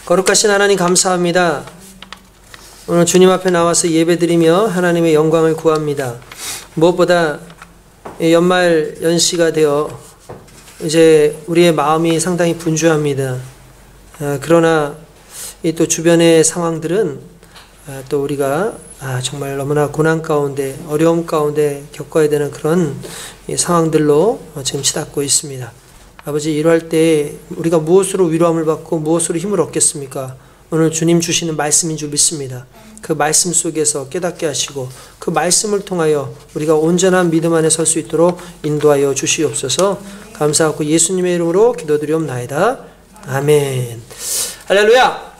거룩하신 하나님 감사합니다. 오늘 주님 앞에 나와서 예배드리며 하나님의 영광을 구합니다. 무엇보다 연말 연시가 되어 이제 우리의 마음이 상당히 분주합니다. 그러나 이 또 주변의 상황들은 또 우리가 정말 너무나 고난 가운데 어려움 가운데 겪어야 되는 그런 상황들로 지금 치닫고 있습니다. 아버지, 이러할 때 우리가 무엇으로 위로함을 받고 무엇으로 힘을 얻겠습니까? 오늘 주님 주시는 말씀인 줄 믿습니다. 그 말씀 속에서 깨닫게 하시고 그 말씀을 통하여 우리가 온전한 믿음 안에 설 수 있도록 인도하여 주시옵소서. 감사하고 예수님의 이름으로 기도드리옵나이다. 아멘. 할렐루야.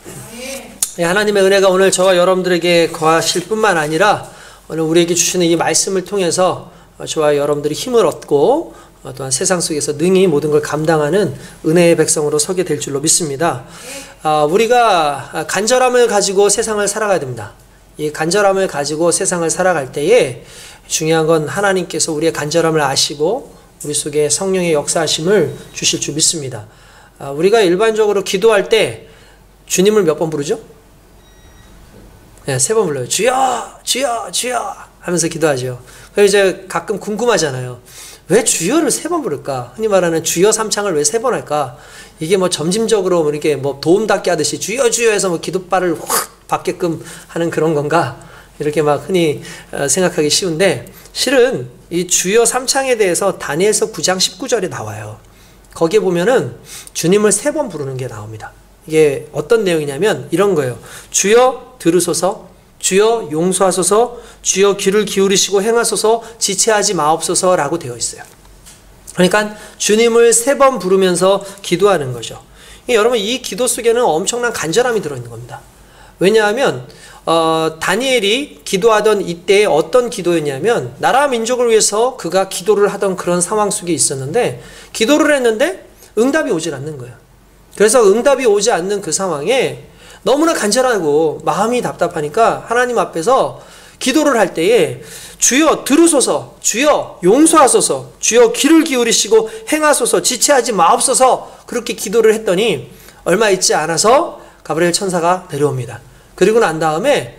하나님의 은혜가 오늘 저와 여러분들에게 거하실 뿐만 아니라 오늘 우리에게 주시는 이 말씀을 통해서 저와 여러분들이 힘을 얻고 또한 세상 속에서 능히 모든 걸 감당하는 은혜의 백성으로 서게 될 줄로 믿습니다. 우리가 간절함을 가지고 세상을 살아가야 됩니다. 이 간절함을 가지고 세상을 살아갈 때에 중요한 건 하나님께서 우리의 간절함을 아시고 우리 속에 성령의 역사하심을 주실 줄 믿습니다. 우리가 일반적으로 기도할 때 주님을 몇 번 부르죠? 네, 3번 불러요. 주여, 주여, 주여 하면서 기도하죠. 그래서 이제 가끔 궁금하잖아요. 왜 주여를 3번 부를까? 흔히 말하는 주여 삼창을 왜 3번 할까? 이게 뭐 점진적으로 이렇게 뭐 도움닫기 하듯이 주여 주여 해서 뭐 기도발을 확 받게끔 하는 그런 건가? 이렇게 막 흔히 생각하기 쉬운데, 실은 이 주여 삼창에 대해서 다니엘서 9장 19절에 나와요. 거기에 보면은 주님을 3번 부르는 게 나옵니다. 이게 어떤 내용이냐면 이런 거예요. 주여 들으소서, 주여 용서하소서, 주여 귀를 기울이시고 행하소서, 지체하지 마옵소서라고 되어 있어요. 그러니까 주님을 3번 부르면서 기도하는 거죠. 여러분, 이 기도 속에는 엄청난 간절함이 들어있는 겁니다. 왜냐하면 다니엘이 기도하던 이때에 어떤 기도였냐면 나라 민족을 위해서 그가 기도를 하던 그런 상황 속에 있었는데, 기도를 했는데 응답이 오질 않는 거예요. 그래서 응답이 오지 않는 그 상황에 너무나 간절하고 마음이 답답하니까 하나님 앞에서 기도를 할 때에 주여 들으소서, 주여 용서하소서, 주여 귀를 기울이시고 행하소서, 지체하지 마옵소서, 그렇게 기도를 했더니 얼마 있지 않아서 가브리엘 천사가 내려옵니다. 그리고 난 다음에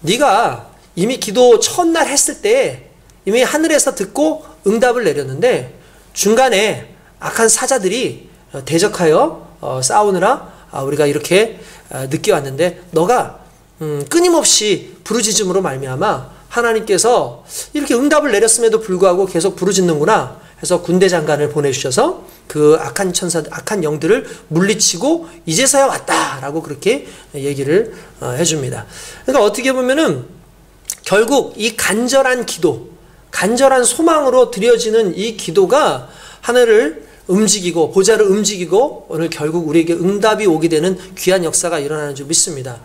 네가 이미 기도 첫날 했을 때 이미 하늘에서 듣고 응답을 내렸는데 중간에 악한 사자들이 대적하여 싸우느라 우리가 이렇게 늦게 왔는데 너가 끊임없이 부르짖음으로 말미암아 하나님께서 이렇게 응답을 내렸음에도 불구하고 계속 부르짖는구나 해서 군대 장관을 보내주셔서 그 악한 천사, 악한 영들을 물리치고 이제서야 왔다라고 그렇게 얘기를 해줍니다. 그러니까 어떻게 보면은 결국 이 간절한 기도, 간절한 소망으로 드려지는 이 기도가 하늘을 움직이고 보좌를 움직이고 오늘 결국 우리에게 응답이 오게 되는 귀한 역사가 일어나는 줄 믿습니다.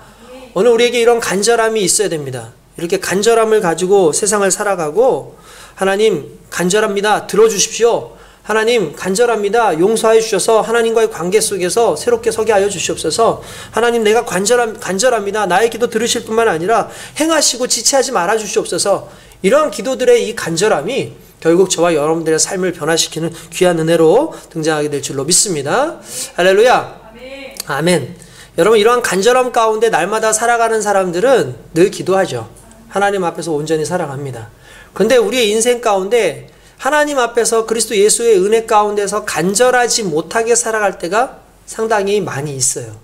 오늘 우리에게 이런 간절함이 있어야 됩니다. 이렇게 간절함을 가지고 세상을 살아가고, 하나님 간절합니다, 들어주십시오. 하나님 간절합니다, 용서해 주셔서 하나님과의 관계 속에서 새롭게 서게 하여 주시옵소서. 하나님 내가 간절합니다, 나의 기도 들으실 뿐만 아니라 행하시고 지체하지 말아 주시옵소서. 이러한 기도들의 이 간절함이 결국 저와 여러분들의 삶을 변화시키는 귀한 은혜로 등장하게 될 줄로 믿습니다. 할렐루야. 아멘. 아멘. 여러분, 이러한 간절함 가운데 날마다 살아가는 사람들은 늘 기도하죠. 하나님 앞에서 온전히 살아갑니다. 그런데 우리의 인생 가운데 하나님 앞에서 그리스도 예수의 은혜 가운데서 간절하지 못하게 살아갈 때가 상당히 많이 있어요.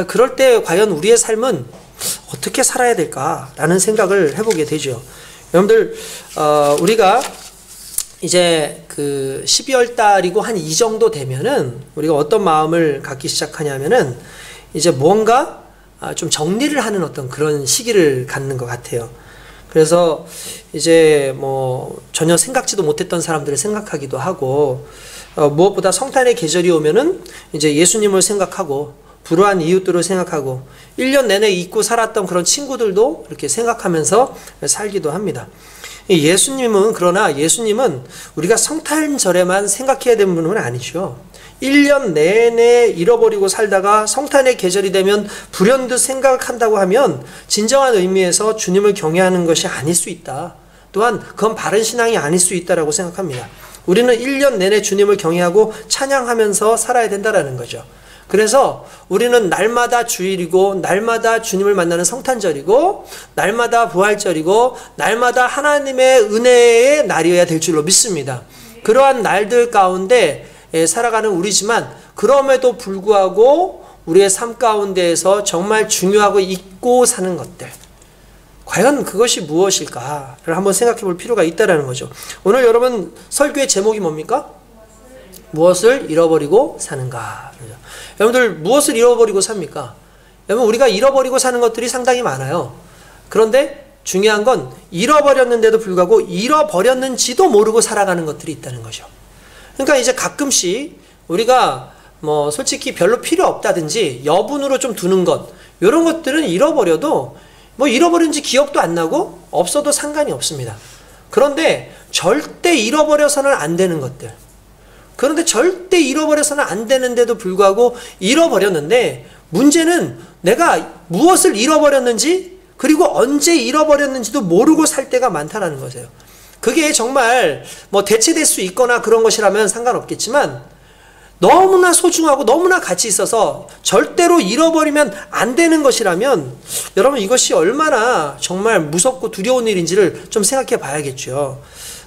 그럴 때 과연 우리의 삶은 어떻게 살아야 될까라는 생각을 해보게 되죠. 여러분들, 우리가 이제 그 12월 달이고 한 이 정도 되면은 우리가 어떤 마음을 갖기 시작하냐면은 이제 뭔가 좀 정리를 하는 어떤 그런 시기를 갖는 것 같아요. 그래서 이제 뭐 전혀 생각지도 못했던 사람들을 생각하기도 하고, 무엇보다 성탄의 계절이 오면은 이제 예수님을 생각하고 불우한 이웃들을 생각하고 1년 내내 잊고 살았던 그런 친구들도 이렇게 생각하면서 살기도 합니다. 그러나 예수님은 우리가 성탄절에만 생각해야 되는 분은 아니죠. 1년 내내 잃어버리고 살다가 성탄의 계절이 되면 불현듯 생각한다고 하면 진정한 의미에서 주님을 경외하는 것이 아닐 수 있다. 또한 그건 바른 신앙이 아닐 수 있다라고 생각합니다. 우리는 1년 내내 주님을 경외하고 찬양하면서 살아야 된다라는 거죠. 그래서 우리는 날마다 주일이고 날마다 주님을 만나는 성탄절이고 날마다 부활절이고 날마다 하나님의 은혜의 날이어야 될 줄로 믿습니다. 그러한 날들 가운데 살아가는 우리지만 그럼에도 불구하고 우리의 삶 가운데에서 정말 중요하고 잊고 사는 것들, 과연 그것이 무엇일까를 한번 생각해 볼 필요가 있다는 거죠. 오늘 여러분 설교의 제목이 뭡니까? 무엇을 잃어버리고 사는가. 여러분들 무엇을 잃어버리고 삽니까? 여러분 우리가 잃어버리고 사는 것들이 상당히 많아요. 그런데 중요한 건 잃어버렸는데도 불구하고 잃어버렸는지도 모르고 살아가는 것들이 있다는 거죠. 그러니까 이제 가끔씩 우리가 뭐 솔직히 별로 필요 없다든지 여분으로 좀 두는 것, 이런 것들은 잃어버려도 뭐 잃어버린지 기억도 안 나고 없어도 상관이 없습니다. 그런데 절대 잃어버려서는 안 되는 것들, 그런데 절대 잃어버려서는 안 되는데도 불구하고 잃어버렸는데 문제는 내가 무엇을 잃어버렸는지 그리고 언제 잃어버렸는지도 모르고 살 때가 많다는 거세요. 그게 정말 뭐 대체될 수 있거나 그런 것이라면 상관없겠지만 너무나 소중하고 너무나 가치 있어서 절대로 잃어버리면 안 되는 것이라면 여러분 이것이 얼마나 정말 무섭고 두려운 일인지를 좀 생각해 봐야겠죠.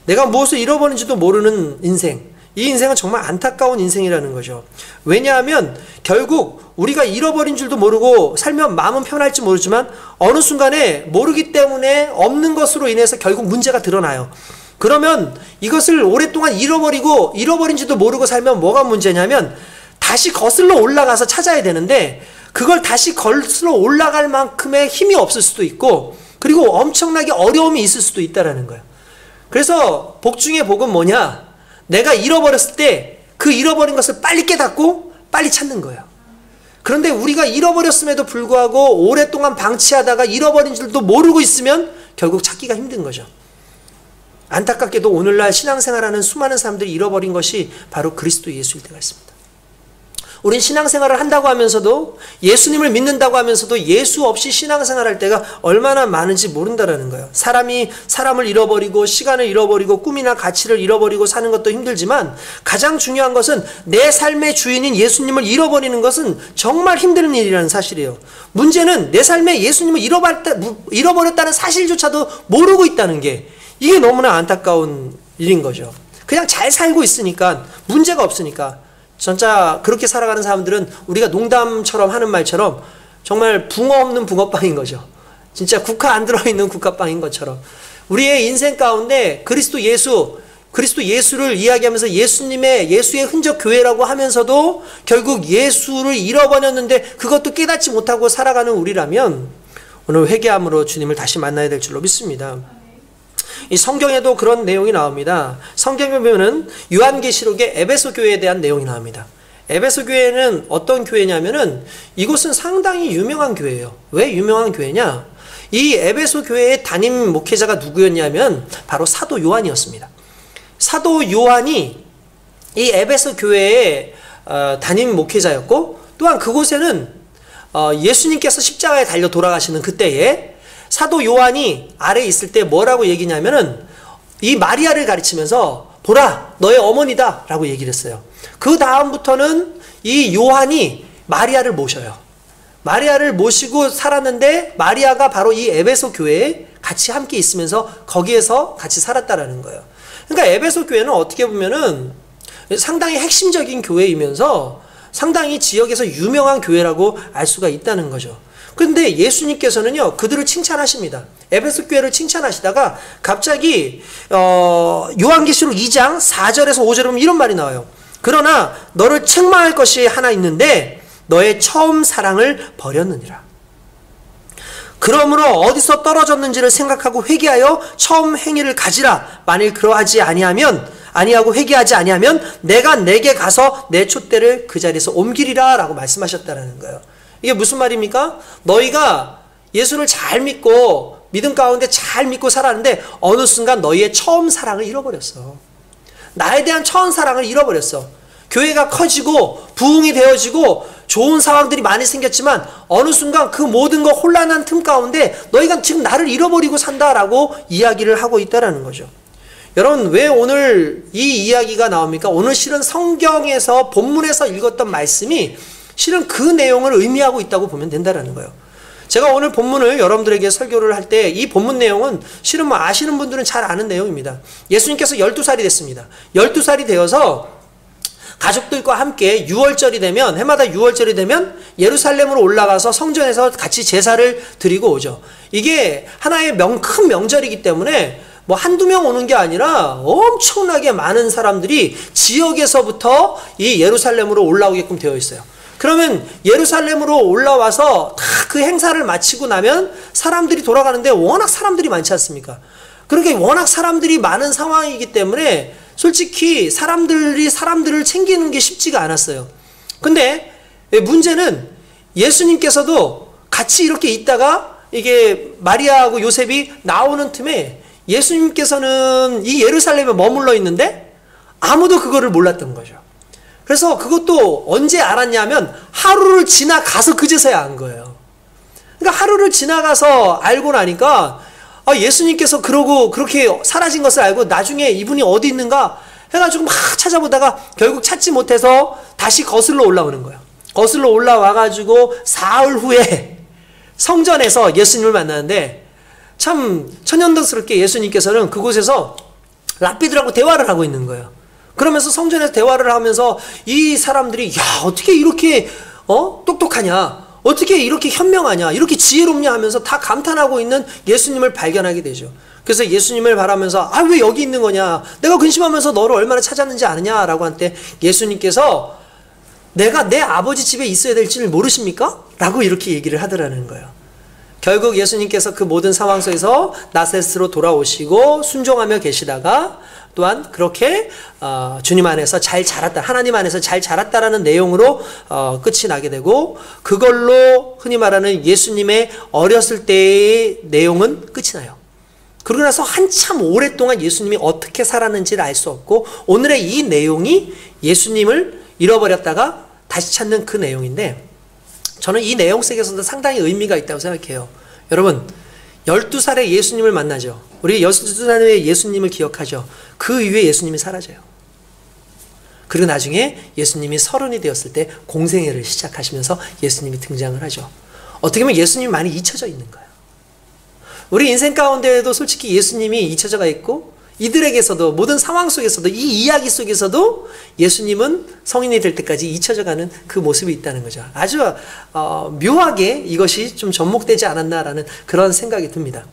내가 무엇을 잃어버린지도 모르는 인생, 이 인생은 정말 안타까운 인생이라는 거죠. 왜냐하면 결국 우리가 잃어버린 줄도 모르고 살면 마음은 편할지 모르지만 어느 순간에 모르기 때문에 없는 것으로 인해서 결국 문제가 드러나요. 그러면 이것을 오랫동안 잃어버린지도 모르고 살면 뭐가 문제냐면 다시 거슬러 올라가서 찾아야 되는데 그걸 다시 거슬러 올라갈 만큼의 힘이 없을 수도 있고 그리고 엄청나게 어려움이 있을 수도 있다는 거예요. 그래서 복 중에 복은 뭐냐? 내가 잃어버렸을 때 그 잃어버린 것을 빨리 깨닫고 빨리 찾는 거예요. 그런데 우리가 잃어버렸음에도 불구하고 오랫동안 방치하다가 잃어버린 줄도 모르고 있으면 결국 찾기가 힘든 거죠. 안타깝게도 오늘날 신앙생활하는 수많은 사람들이 잃어버린 것이 바로 그리스도 예수일 때가 있습니다. 우린 신앙생활을 한다고 하면서도 예수님을 믿는다고 하면서도 예수 없이 신앙생활할 때가 얼마나 많은지 모른다라는 거예요. 사람이 사람을 잃어버리고 시간을 잃어버리고 꿈이나 가치를 잃어버리고 사는 것도 힘들지만 가장 중요한 것은 내 삶의 주인인 예수님을 잃어버리는 것은 정말 힘든 일이라는 사실이에요. 문제는 내 삶에 예수님을 잃어버렸다는 사실조차도 모르고 있다는 게 이게 너무나 안타까운 일인 거죠. 그냥 잘 살고 있으니까 문제가 없으니까 진짜 그렇게 살아가는 사람들은 우리가 농담처럼 하는 말처럼 정말 붕어 없는 붕어빵인 거죠. 진짜 국화 안 들어있는 국화빵인 것처럼 우리의 인생 가운데 그리스도 예수를 이야기하면서 예수의 흔적 교회라고 하면서도 결국 예수를 잃어버렸는데 그것도 깨닫지 못하고 살아가는 우리라면 오늘 회개함으로 주님을 다시 만나야 될 줄로 믿습니다. 이 성경에도 그런 내용이 나옵니다. 성경에 보면은 요한계시록에 에베소 교회에 대한 내용이 나옵니다. 에베소 교회는 어떤 교회냐면은 이곳은 상당히 유명한 교회예요. 왜 유명한 교회냐? 이 에베소 교회의 담임 목회자가 누구였냐면 바로 사도 요한이었습니다. 사도 요한이 이 에베소 교회의 담임 목회자였고 또한 그곳에는 예수님께서 십자가에 달려 돌아가시는 그때에 사도 요한이 아래에 있을 때 뭐라고 얘기냐면은 이 마리아를 가르치면서 보라 너의 어머니다 라고 얘기를 했어요. 그 다음부터는 이 요한이 마리아를 모셔요. 마리아를 모시고 살았는데 마리아가 바로 이 에베소 교회에 같이 함께 있으면서 거기에서 같이 살았다라는 거예요. 그러니까 에베소 교회는 어떻게 보면은 상당히 핵심적인 교회이면서 상당히 지역에서 유명한 교회라고 알 수가 있다는 거죠. 그런데 예수님께서는요 그들을 칭찬하십니다. 에베소 교회를 칭찬하시다가 갑자기 요한계시록 2장 4절에서 5절에 보면 이런 말이 나와요. 그러나 너를 책망할 것이 하나 있는데 너의 처음 사랑을 버렸느니라. 그러므로 어디서 떨어졌는지를 생각하고 회개하여 처음 행위를 가지라. 만일 그러하지 아니하고 회개하지 아니하면 내가 내게 가서 내 촛대를 그 자리에서 옮기리라 라고 말씀하셨다는 거예요. 이게 무슨 말입니까? 너희가 예수를 잘 믿고 믿음 가운데 잘 믿고 살았는데 어느 순간 너희의 처음 사랑을 잃어버렸어. 나에 대한 처음 사랑을 잃어버렸어. 교회가 커지고 부흥이 되어지고 좋은 상황들이 많이 생겼지만 어느 순간 그 모든 거 혼란한 틈 가운데 너희가 지금 나를 잃어버리고 산다라고 이야기를 하고 있다는 거죠. 여러분 왜 오늘 이 이야기가 나옵니까? 오늘 실은 성경에서 본문에서 읽었던 말씀이 실은 그 내용을 의미하고 있다고 보면 된다는 거예요. 제가 오늘 본문을 여러분들에게 설교를 할 때 이 본문 내용은 실은 뭐 아시는 분들은 잘 아는 내용입니다. 예수님께서 12살이 됐습니다. 12살이 되어서 가족들과 함께 6월절이 되면, 해마다 6월절이 되면 예루살렘으로 올라가서 성전에서 같이 제사를 드리고 오죠. 이게 하나의 큰 명절이기 때문에 뭐 한두 명 오는 게 아니라 엄청나게 많은 사람들이 지역에서부터 이 예루살렘으로 올라오게끔 되어 있어요. 그러면 예루살렘으로 올라와서 다 그 행사를 마치고 나면 사람들이 돌아가는데 워낙 사람들이 많지 않습니까? 그렇게 워낙 사람들이 많은 상황이기 때문에 솔직히 사람들을 챙기는 게 쉽지가 않았어요. 근데 문제는 예수님께서도 같이 이렇게 있다가 이게 마리아하고 요셉이 나오는 틈에 예수님께서는 이 예루살렘에 머물러 있는데 아무도 그거를 몰랐던 거죠. 그래서 그것도 언제 알았냐면 하루를 지나가서 그제서야 안 거예요. 그러니까 하루를 지나가서 알고 나니까 예수님께서 그러고 그렇게 사라진 것을 알고 나중에 이분이 어디 있는가 해가지고 막 찾아보다가 결국 찾지 못해서 다시 거슬러 올라오는 거예요. 거슬러 올라와가지고 사흘 후에 성전에서 예수님을 만나는데 참 천연덕스럽게 예수님께서는 그곳에서 랍비들하고 대화를 하고 있는 거예요. 그러면서 성전에서 대화를 하면서 이 사람들이 야 어떻게 이렇게 똑똑하냐, 어떻게 이렇게 현명하냐, 이렇게 지혜롭냐 하면서 다 감탄하고 있는 예수님을 발견하게 되죠. 그래서 예수님을 바라면서 왜 여기 있는 거냐, 내가 근심하면서 너를 얼마나 찾았는지 아느냐라고 할 때 예수님께서 내가 내 아버지 집에 있어야 될지를 모르십니까? 라고 이렇게 얘기를 하더라는 거예요. 결국 예수님께서 그 모든 상황 속에서 나사렛으로 돌아오시고 순종하며 계시다가 또한 그렇게 주님 안에서 잘 자랐다, 하나님 안에서 잘 자랐다라는 내용으로 끝이 나게 되고, 그걸로 흔히 말하는 예수님의 어렸을 때의 내용은 끝이 나요. 그러고 나서 한참 오랫동안 예수님이 어떻게 살았는지를 알 수 없고, 오늘의 이 내용이 예수님을 잃어버렸다가 다시 찾는 그 내용인데, 저는 이 내용 속에서도 상당히 의미가 있다고 생각해요. 여러분 12살에 예수님을 만나죠. 우리 12살에 예수님을 기억하죠. 그 이후에 예수님이 사라져요. 그리고 나중에 예수님이 30이 되었을 때 공생애를 시작하시면서 예수님이 등장을 하죠. 어떻게 보면 예수님이 많이 잊혀져 있는 거예요. 우리 인생 가운데에도 솔직히 예수님이 잊혀져가 있고, 이들에게서도 모든 상황 속에서도 이 이야기 속에서도 예수님은 성인이 될 때까지 잊혀져가는 그 모습이 있다는 거죠. 아주 묘하게 이것이 좀 접목되지 않았나라는 그런 생각이 듭니다.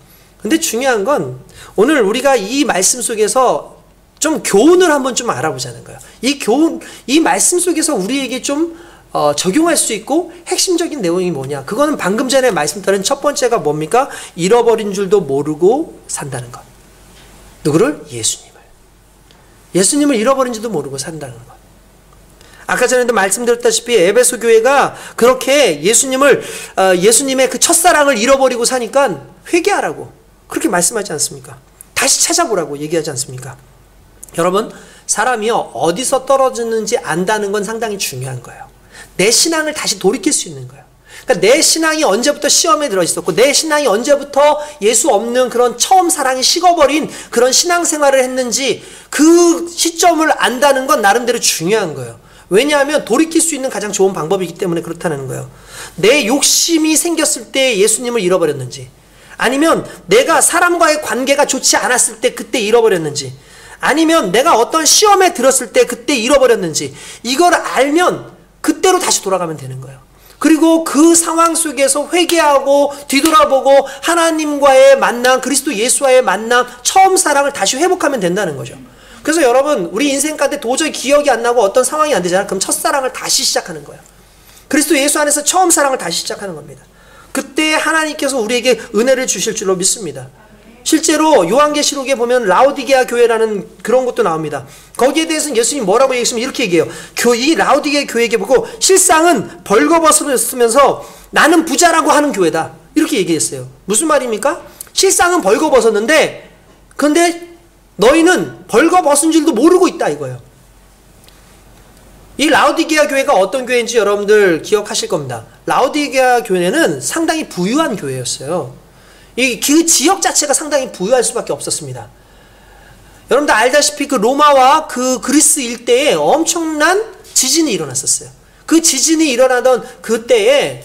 근데 중요한 건 오늘 우리가 이 말씀 속에서 좀 교훈을 한번 좀 알아보자는 거예요. 이 말씀 속에서 우리에게 좀 적용할 수 있고 핵심적인 내용이 뭐냐, 그거는 방금 전에 말씀드린 첫 번째가 뭡니까? 잃어버린 줄도 모르고 산다는 것. 누구를? 예수님을 잃어버린지도 모르고 산다는 것. 아까 전에도 말씀드렸다시피 에베소 교회가 그렇게 예수님의 그 첫사랑을 잃어버리고 사니까 회개하라고 그렇게 말씀하지 않습니까? 다시 찾아보라고 얘기하지 않습니까? 여러분, 사람이요 어디서 떨어지는지 안다는 건 상당히 중요한 거예요. 내 신앙을 다시 돌이킬 수 있는 거예요. 그러니까 내 신앙이 언제부터 시험에 들어 있었고, 내 신앙이 언제부터 예수 없는 그런 처음 사랑이 식어버린 그런 신앙생활을 했는지 그 시점을 안다는 건 나름대로 중요한 거예요. 왜냐하면 돌이킬 수 있는 가장 좋은 방법이기 때문에 그렇다는 거예요. 내 욕심이 생겼을 때 예수님을 잃어버렸는지, 아니면 내가 사람과의 관계가 좋지 않았을 때 그때 잃어버렸는지, 아니면 내가 어떤 시험에 들었을 때 그때 잃어버렸는지, 이걸 알면 그때로 다시 돌아가면 되는 거예요. 그리고 그 상황 속에서 회개하고 뒤돌아보고 하나님과의 만남, 그리스도 예수와의 만남, 처음 사랑을 다시 회복하면 된다는 거죠. 그래서 여러분, 우리 인생 가운데 도저히 기억이 안 나고 어떤 상황이 안 되잖아요. 그럼 첫사랑을 다시 시작하는 거예요. 그리스도 예수 안에서 처음 사랑을 다시 시작하는 겁니다. 그때 하나님께서 우리에게 은혜를 주실 줄로 믿습니다. 실제로 요한계시록에 보면 라오디게아 교회라는 그런 것도 나옵니다. 거기에 대해서는 예수님이 뭐라고 얘기했으면 이렇게 얘기해요. 이 라오디게아 교회에게 보고 실상은 벌거벗으면서 나는 부자라고 하는 교회다, 이렇게 얘기했어요. 무슨 말입니까? 실상은 벌거벗었는데 그런데 너희는 벌거벗은 줄도 모르고 있다, 이거예요. 이 라오디게아 교회가 어떤 교회인지 여러분들 기억하실 겁니다. 라오디게아 교회는 상당히 부유한 교회였어요. 그 지역 자체가 상당히 부유할 수밖에 없었습니다. 여러분들 알다시피 그 로마와 그 그리스 일대에 엄청난 지진이 일어났었어요. 그 지진이 일어나던 그때에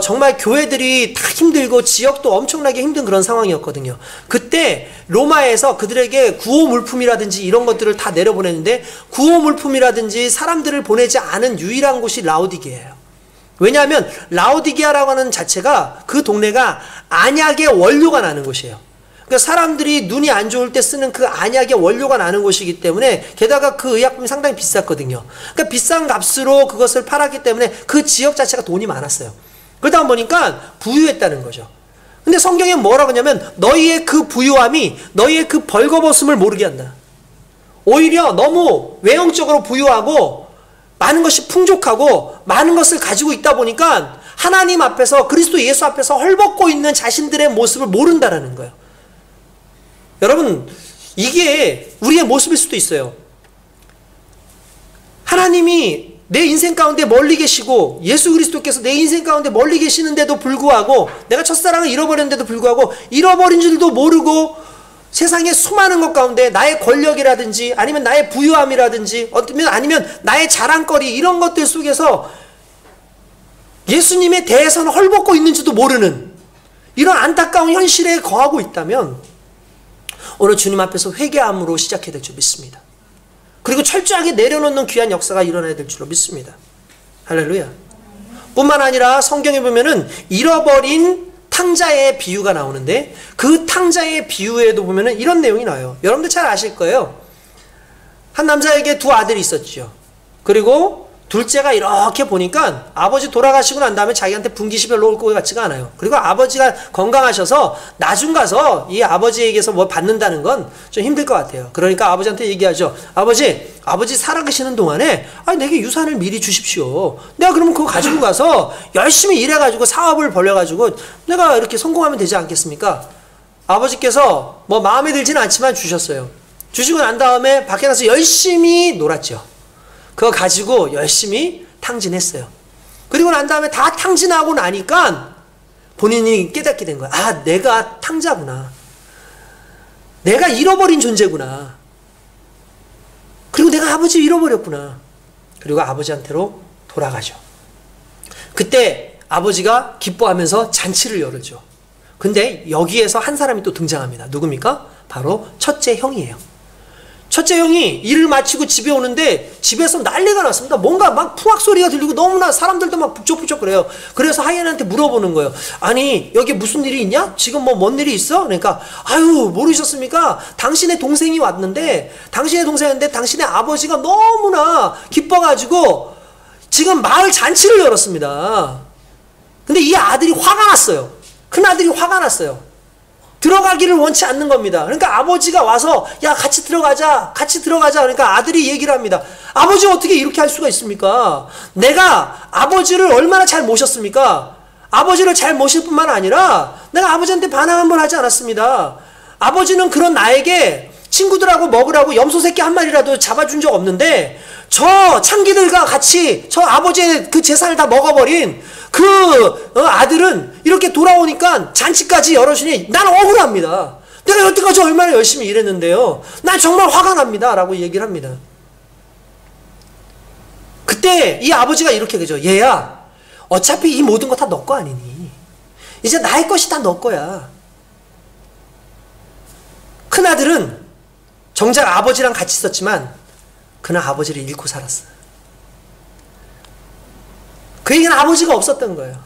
정말 교회들이 다 힘들고 지역도 엄청나게 힘든 그런 상황이었거든요. 그때 로마에서 그들에게 구호 물품이라든지 이런 것들을 다 내려보냈는데, 구호 물품이라든지 사람들을 보내지 않은 유일한 곳이 라오디게예요. 왜냐하면 라오디게아라고 하는 자체가, 그 동네가 안약의 원료가 나는 곳이에요. 그러니까 사람들이 눈이 안 좋을 때 쓰는 그 안약의 원료가 나는 곳이기 때문에, 게다가 그 의약품이 상당히 비쌌거든요. 그러니까 비싼 값으로 그것을 팔았기 때문에 그 지역 자체가 돈이 많았어요. 그러다 보니까 부유했다는 거죠. 근데 성경에 뭐라고 하냐면, 너희의 그 부유함이 너희의 그 벌거벗음을 모르게 한다. 오히려 너무 외형적으로 부유하고 많은 것이 풍족하고 많은 것을 가지고 있다 보니까 하나님 앞에서, 그리스도 예수 앞에서 헐벗고 있는 자신들의 모습을 모른다라는 거예요. 여러분, 이게 우리의 모습일 수도 있어요. 하나님이 내 인생 가운데 멀리 계시고, 예수 그리스도께서 내 인생 가운데 멀리 계시는데도 불구하고, 내가 첫사랑을 잃어버렸는데도 불구하고, 잃어버린 줄도 모르고 세상의 수많은 것 가운데 나의 권력이라든지 아니면 나의 부유함이라든지 아니면 나의 자랑거리, 이런 것들 속에서 예수님에 대해서는 헐벗고 있는지도 모르는 이런 안타까운 현실에 거하고 있다면, 오늘 주님 앞에서 회개함으로 시작해야 될 줄 믿습니다. 그리고 철저하게 내려놓는 귀한 역사가 일어나야 될 줄로 믿습니다. 할렐루야. 뿐만 아니라 성경에 보면은 잃어버린 탕자의 비유가 나오는데, 그 탕자의 비유에도 보면은 이런 내용이 나와요. 여러분들 잘 아실 거예요. 한 남자에게 두 아들이 있었죠. 그리고 둘째가 이렇게 보니까 아버지 돌아가시고 난 다음에 자기한테 분깃이 별로 올 것 같지가 않아요. 그리고 아버지가 건강하셔서 나중 가서 이 아버지에게서 뭐 받는다는 건 좀 힘들 것 같아요. 그러니까 아버지한테 얘기하죠. 아버지 살아계시는 동안에 내게 유산을 미리 주십시오. 내가 그러면 그거 가지고 가서 열심히 일해가지고 사업을 벌려가지고 내가 이렇게 성공하면 되지 않겠습니까? 아버지께서 뭐 마음에 들지는 않지만 주셨어요. 주시고 난 다음에 밖에 나서 열심히 놀았죠. 그거 가지고 열심히 탕진했어요. 그리고 난 다음에 다 탕진하고 나니까 본인이 깨닫게 된 거야. 아, 내가 탕자구나. 내가 잃어버린 존재구나. 그리고 내가 아버지를 잃어버렸구나. 그리고 아버지한테로 돌아가죠. 그때 아버지가 기뻐하면서 잔치를 열어줘. 근데 여기에서 한 사람이 또 등장합니다. 누굽니까? 바로 첫째 형이에요. 첫째 형이 일을 마치고 집에 오는데 집에서 난리가 났습니다. 뭔가 막 풍악 소리가 들리고 너무나 사람들도 막 북적북적 그래요. 그래서 하인한테 물어보는 거예요. 아니, 여기 무슨 일이 있냐? 지금 뭐 뭔 일이 있어? 그러니까 아유, 모르셨습니까? 당신의 동생이 왔는데, 당신의 아버지가 너무나 기뻐가지고 지금 마을 잔치를 열었습니다. 근데 이 아들이 화가 났어요. 큰 아들이 화가 났어요. 들어가기를 원치 않는 겁니다. 그러니까 아버지가 와서 야, 같이 들어가자. 그러니까 아들이 얘기를 합니다. 아버지, 어떻게 이렇게 할 수가 있습니까? 내가 아버지를 얼마나 잘 모셨습니까? 아버지를 잘 모실 뿐만 아니라 내가 아버지한테 반항 한번 하지 않았습니다. 아버지는 그런 나에게 친구들하고 먹으라고 염소 새끼 한 마리라도 잡아준 적 없는데, 저 창기들과 같이 저 아버지의 그 재산을 다 먹어버린 그 아들은 이렇게 돌아오니까 잔치까지 열어주니 난 억울합니다. 내가 여태까지 얼마나 열심히 일했는데요. 난 정말 화가 납니다. 라고 얘기를 합니다. 그때 이 아버지가 이렇게 그죠. 얘야, 어차피 이 모든 거 다 너 거 아니니. 이제 나의 것이 다 너 거야. 큰아들은 정작 아버지랑 같이 있었지만 그는 아버지를 잃고 살았어요. 그에게는 아버지가 없었던 거예요.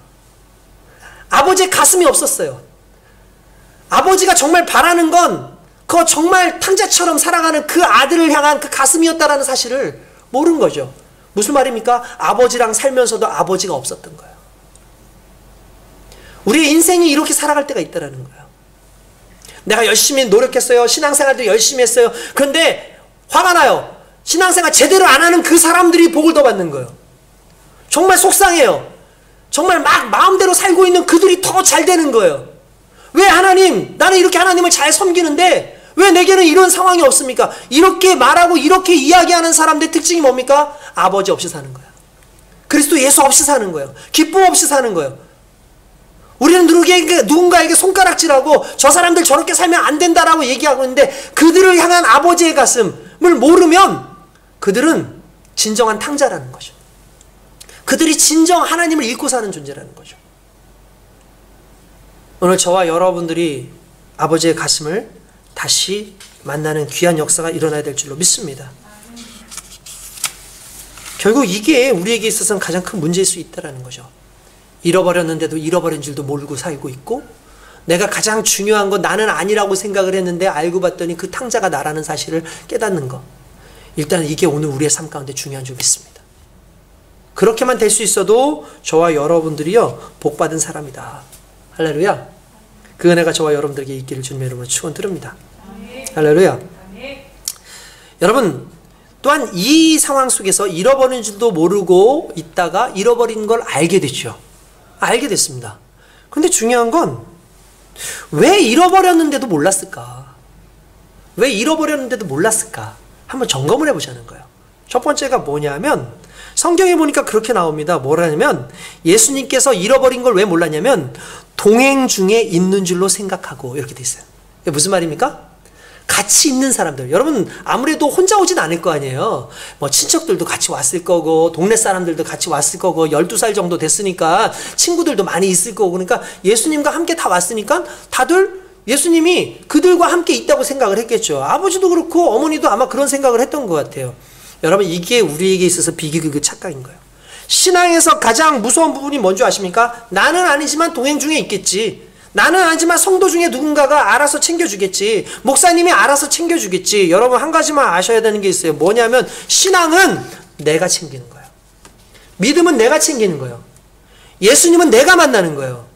아버지의 가슴이 없었어요. 아버지가 정말 바라는 건 그거 정말 탕자처럼 살아가는 그 아들을 향한 그 가슴이었다라는 사실을 모른 거죠. 무슨 말입니까? 아버지랑 살면서도 아버지가 없었던 거예요. 우리의 인생이 이렇게 살아갈 때가 있다라는 거예요. 내가 열심히 노력했어요. 신앙생활도 열심히 했어요. 그런데 화가 나요. 신앙생활 제대로 안 하는 그 사람들이 복을 더 받는 거예요. 정말 속상해요. 정말 막 마음대로 살고 있는 그들이 더 잘 되는 거예요. 왜 하나님, 나는 이렇게 하나님을 잘 섬기는데 왜 내게는 이런 상황이 없습니까? 이렇게 말하고 이렇게 이야기하는 사람들의 특징이 뭡니까? 아버지 없이 사는 거예요. 그리스도 예수 없이 사는 거예요. 기쁨 없이 사는 거예요. 우리는 누군가에게 손가락질하고 저 사람들 저렇게 살면 안 된다라고 얘기하고 있는데, 그들을 향한 아버지의 가슴을 모르면 그들은 진정한 탕자라는 거죠. 그들이 진정 하나님을 잃고 사는 존재라는 거죠. 오늘 저와 여러분들이 아버지의 가슴을 다시 만나는 귀한 역사가 일어나야 될 줄로 믿습니다. 결국 이게 우리에게 있어서는 가장 큰 문제일 수 있다는 거죠. 잃어버렸는데도 잃어버린 줄도 모르고 살고 있고, 내가 가장 중요한 건 나는 아니라고 생각을 했는데 알고 봤더니 그 탕자가 나라는 사실을 깨닫는 것. 일단 이게 오늘 우리의 삶 가운데 중요한 줄 믿습니다. 그렇게만 될 수 있어도 저와 여러분들이요 복받은 사람이다. 할렐루야. 그 은혜가 저와 여러분들에게 있기를 주님의 이름으로 축원드립니다. 할렐루야. 여러분, 또한 이 상황 속에서 잃어버린 줄도 모르고 있다가 잃어버린 걸 알게 됐죠. 알게 됐습니다. 근데 중요한 건 왜 잃어버렸는데도 몰랐을까? 왜 잃어버렸는데도 몰랐을까? 한번 점검을 해보자는 거예요. 첫 번째가 뭐냐면 성경에 보니까 그렇게 나옵니다. 뭐라냐면 예수님께서 잃어버린 걸 왜 몰랐냐면 동행 중에 있는 줄로 생각하고, 이렇게 돼 있어요. 이게 무슨 말입니까? 같이 있는 사람들. 여러분 아무래도 혼자 오진 않을 거 아니에요. 뭐 친척들도 같이 왔을 거고, 동네 사람들도 같이 왔을 거고, 12살 정도 됐으니까 친구들도 많이 있을 거고, 그러니까 예수님과 함께 다 왔으니까 다들 예수님이 그들과 함께 있다고 생각을 했겠죠. 아버지도 그렇고 어머니도 아마 그런 생각을 했던 것 같아요. 여러분 이게 우리에게 있어서 비극의 착각인 거예요. 신앙에서 가장 무서운 부분이 뭔지 아십니까? 나는 아니지만 동행 중에 있겠지. 나는 아니지만 성도 중에 누군가가 알아서 챙겨주겠지. 목사님이 알아서 챙겨주겠지. 여러분 한 가지만 아셔야 되는 게 있어요. 뭐냐면 신앙은 내가 챙기는 거예요. 믿음은 내가 챙기는 거예요. 예수님은 내가 만나는 거예요.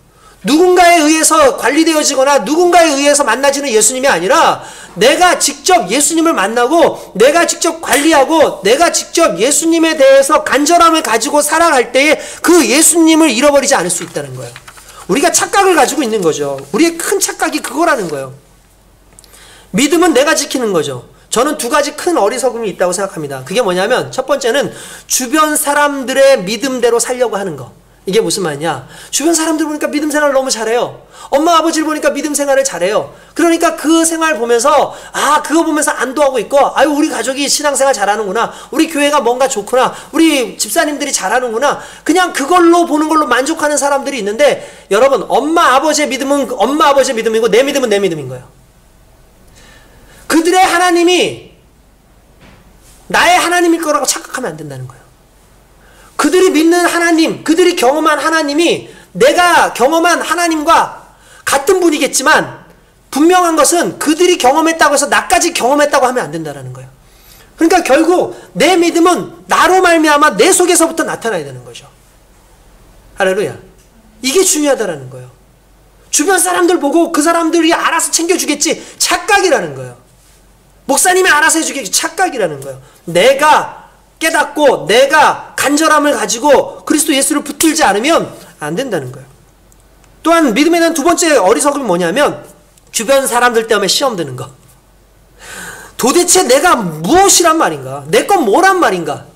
누군가에 의해서 관리되어지거나 누군가에 의해서 만나지는 예수님이 아니라 내가 직접 예수님을 만나고 내가 직접 관리하고 내가 직접 예수님에 대해서 간절함을 가지고 살아갈 때에 그 예수님을 잃어버리지 않을 수 있다는 거예요. 우리가 착각을 가지고 있는 거죠. 우리의 큰 착각이 그거라는 거예요. 믿음은 내가 지키는 거죠. 저는 두 가지 큰 어리석음이 있다고 생각합니다. 그게 뭐냐면 첫 번째는 주변 사람들의 믿음대로 살려고 하는 거. 이게 무슨 말이냐? 주변 사람들 보니까 믿음 생활을 너무 잘해요. 엄마 아버지를 보니까 믿음 생활을 잘해요. 그러니까 그 생활 보면서 그거 보면서 안도하고 있고, 아유 우리 가족이 신앙생활 잘하는구나, 우리 교회가 뭔가 좋구나, 우리 집사님들이 잘하는구나, 그냥 그걸로 보는 걸로 만족하는 사람들이 있는데, 여러분 엄마 아버지의 믿음은 엄마 아버지의 믿음이고 내 믿음은 내 믿음인 거예요. 그들의 하나님이 나의 하나님일 거라고 착각하면 안 된다는 거예요. 그들이 믿는 하나님, 그들이 경험한 하나님이 내가 경험한 하나님과 같은 분이겠지만 분명한 것은 그들이 경험했다고 해서 나까지 경험했다고 하면 안 된다는 거예요. 그러니까 결국 내 믿음은 나로 말미암아 내 속에서부터 나타나야 되는 거죠. 할렐루야. 이게 중요하다는 거예요. 주변 사람들 보고 그 사람들이 알아서 챙겨주겠지, 착각이라는 거예요. 목사님이 알아서 해주겠지, 착각이라는 거예요. 내가 깨닫고 내가 간절함을 가지고 그리스도 예수를 붙들지 않으면 안 된다는 거예요. 또한 믿음에 대한 두 번째 어리석음이 뭐냐면 주변 사람들 때문에 시험 드는 거. 도대체 내가 무엇이란 말인가? 내 건 뭐란 말인가?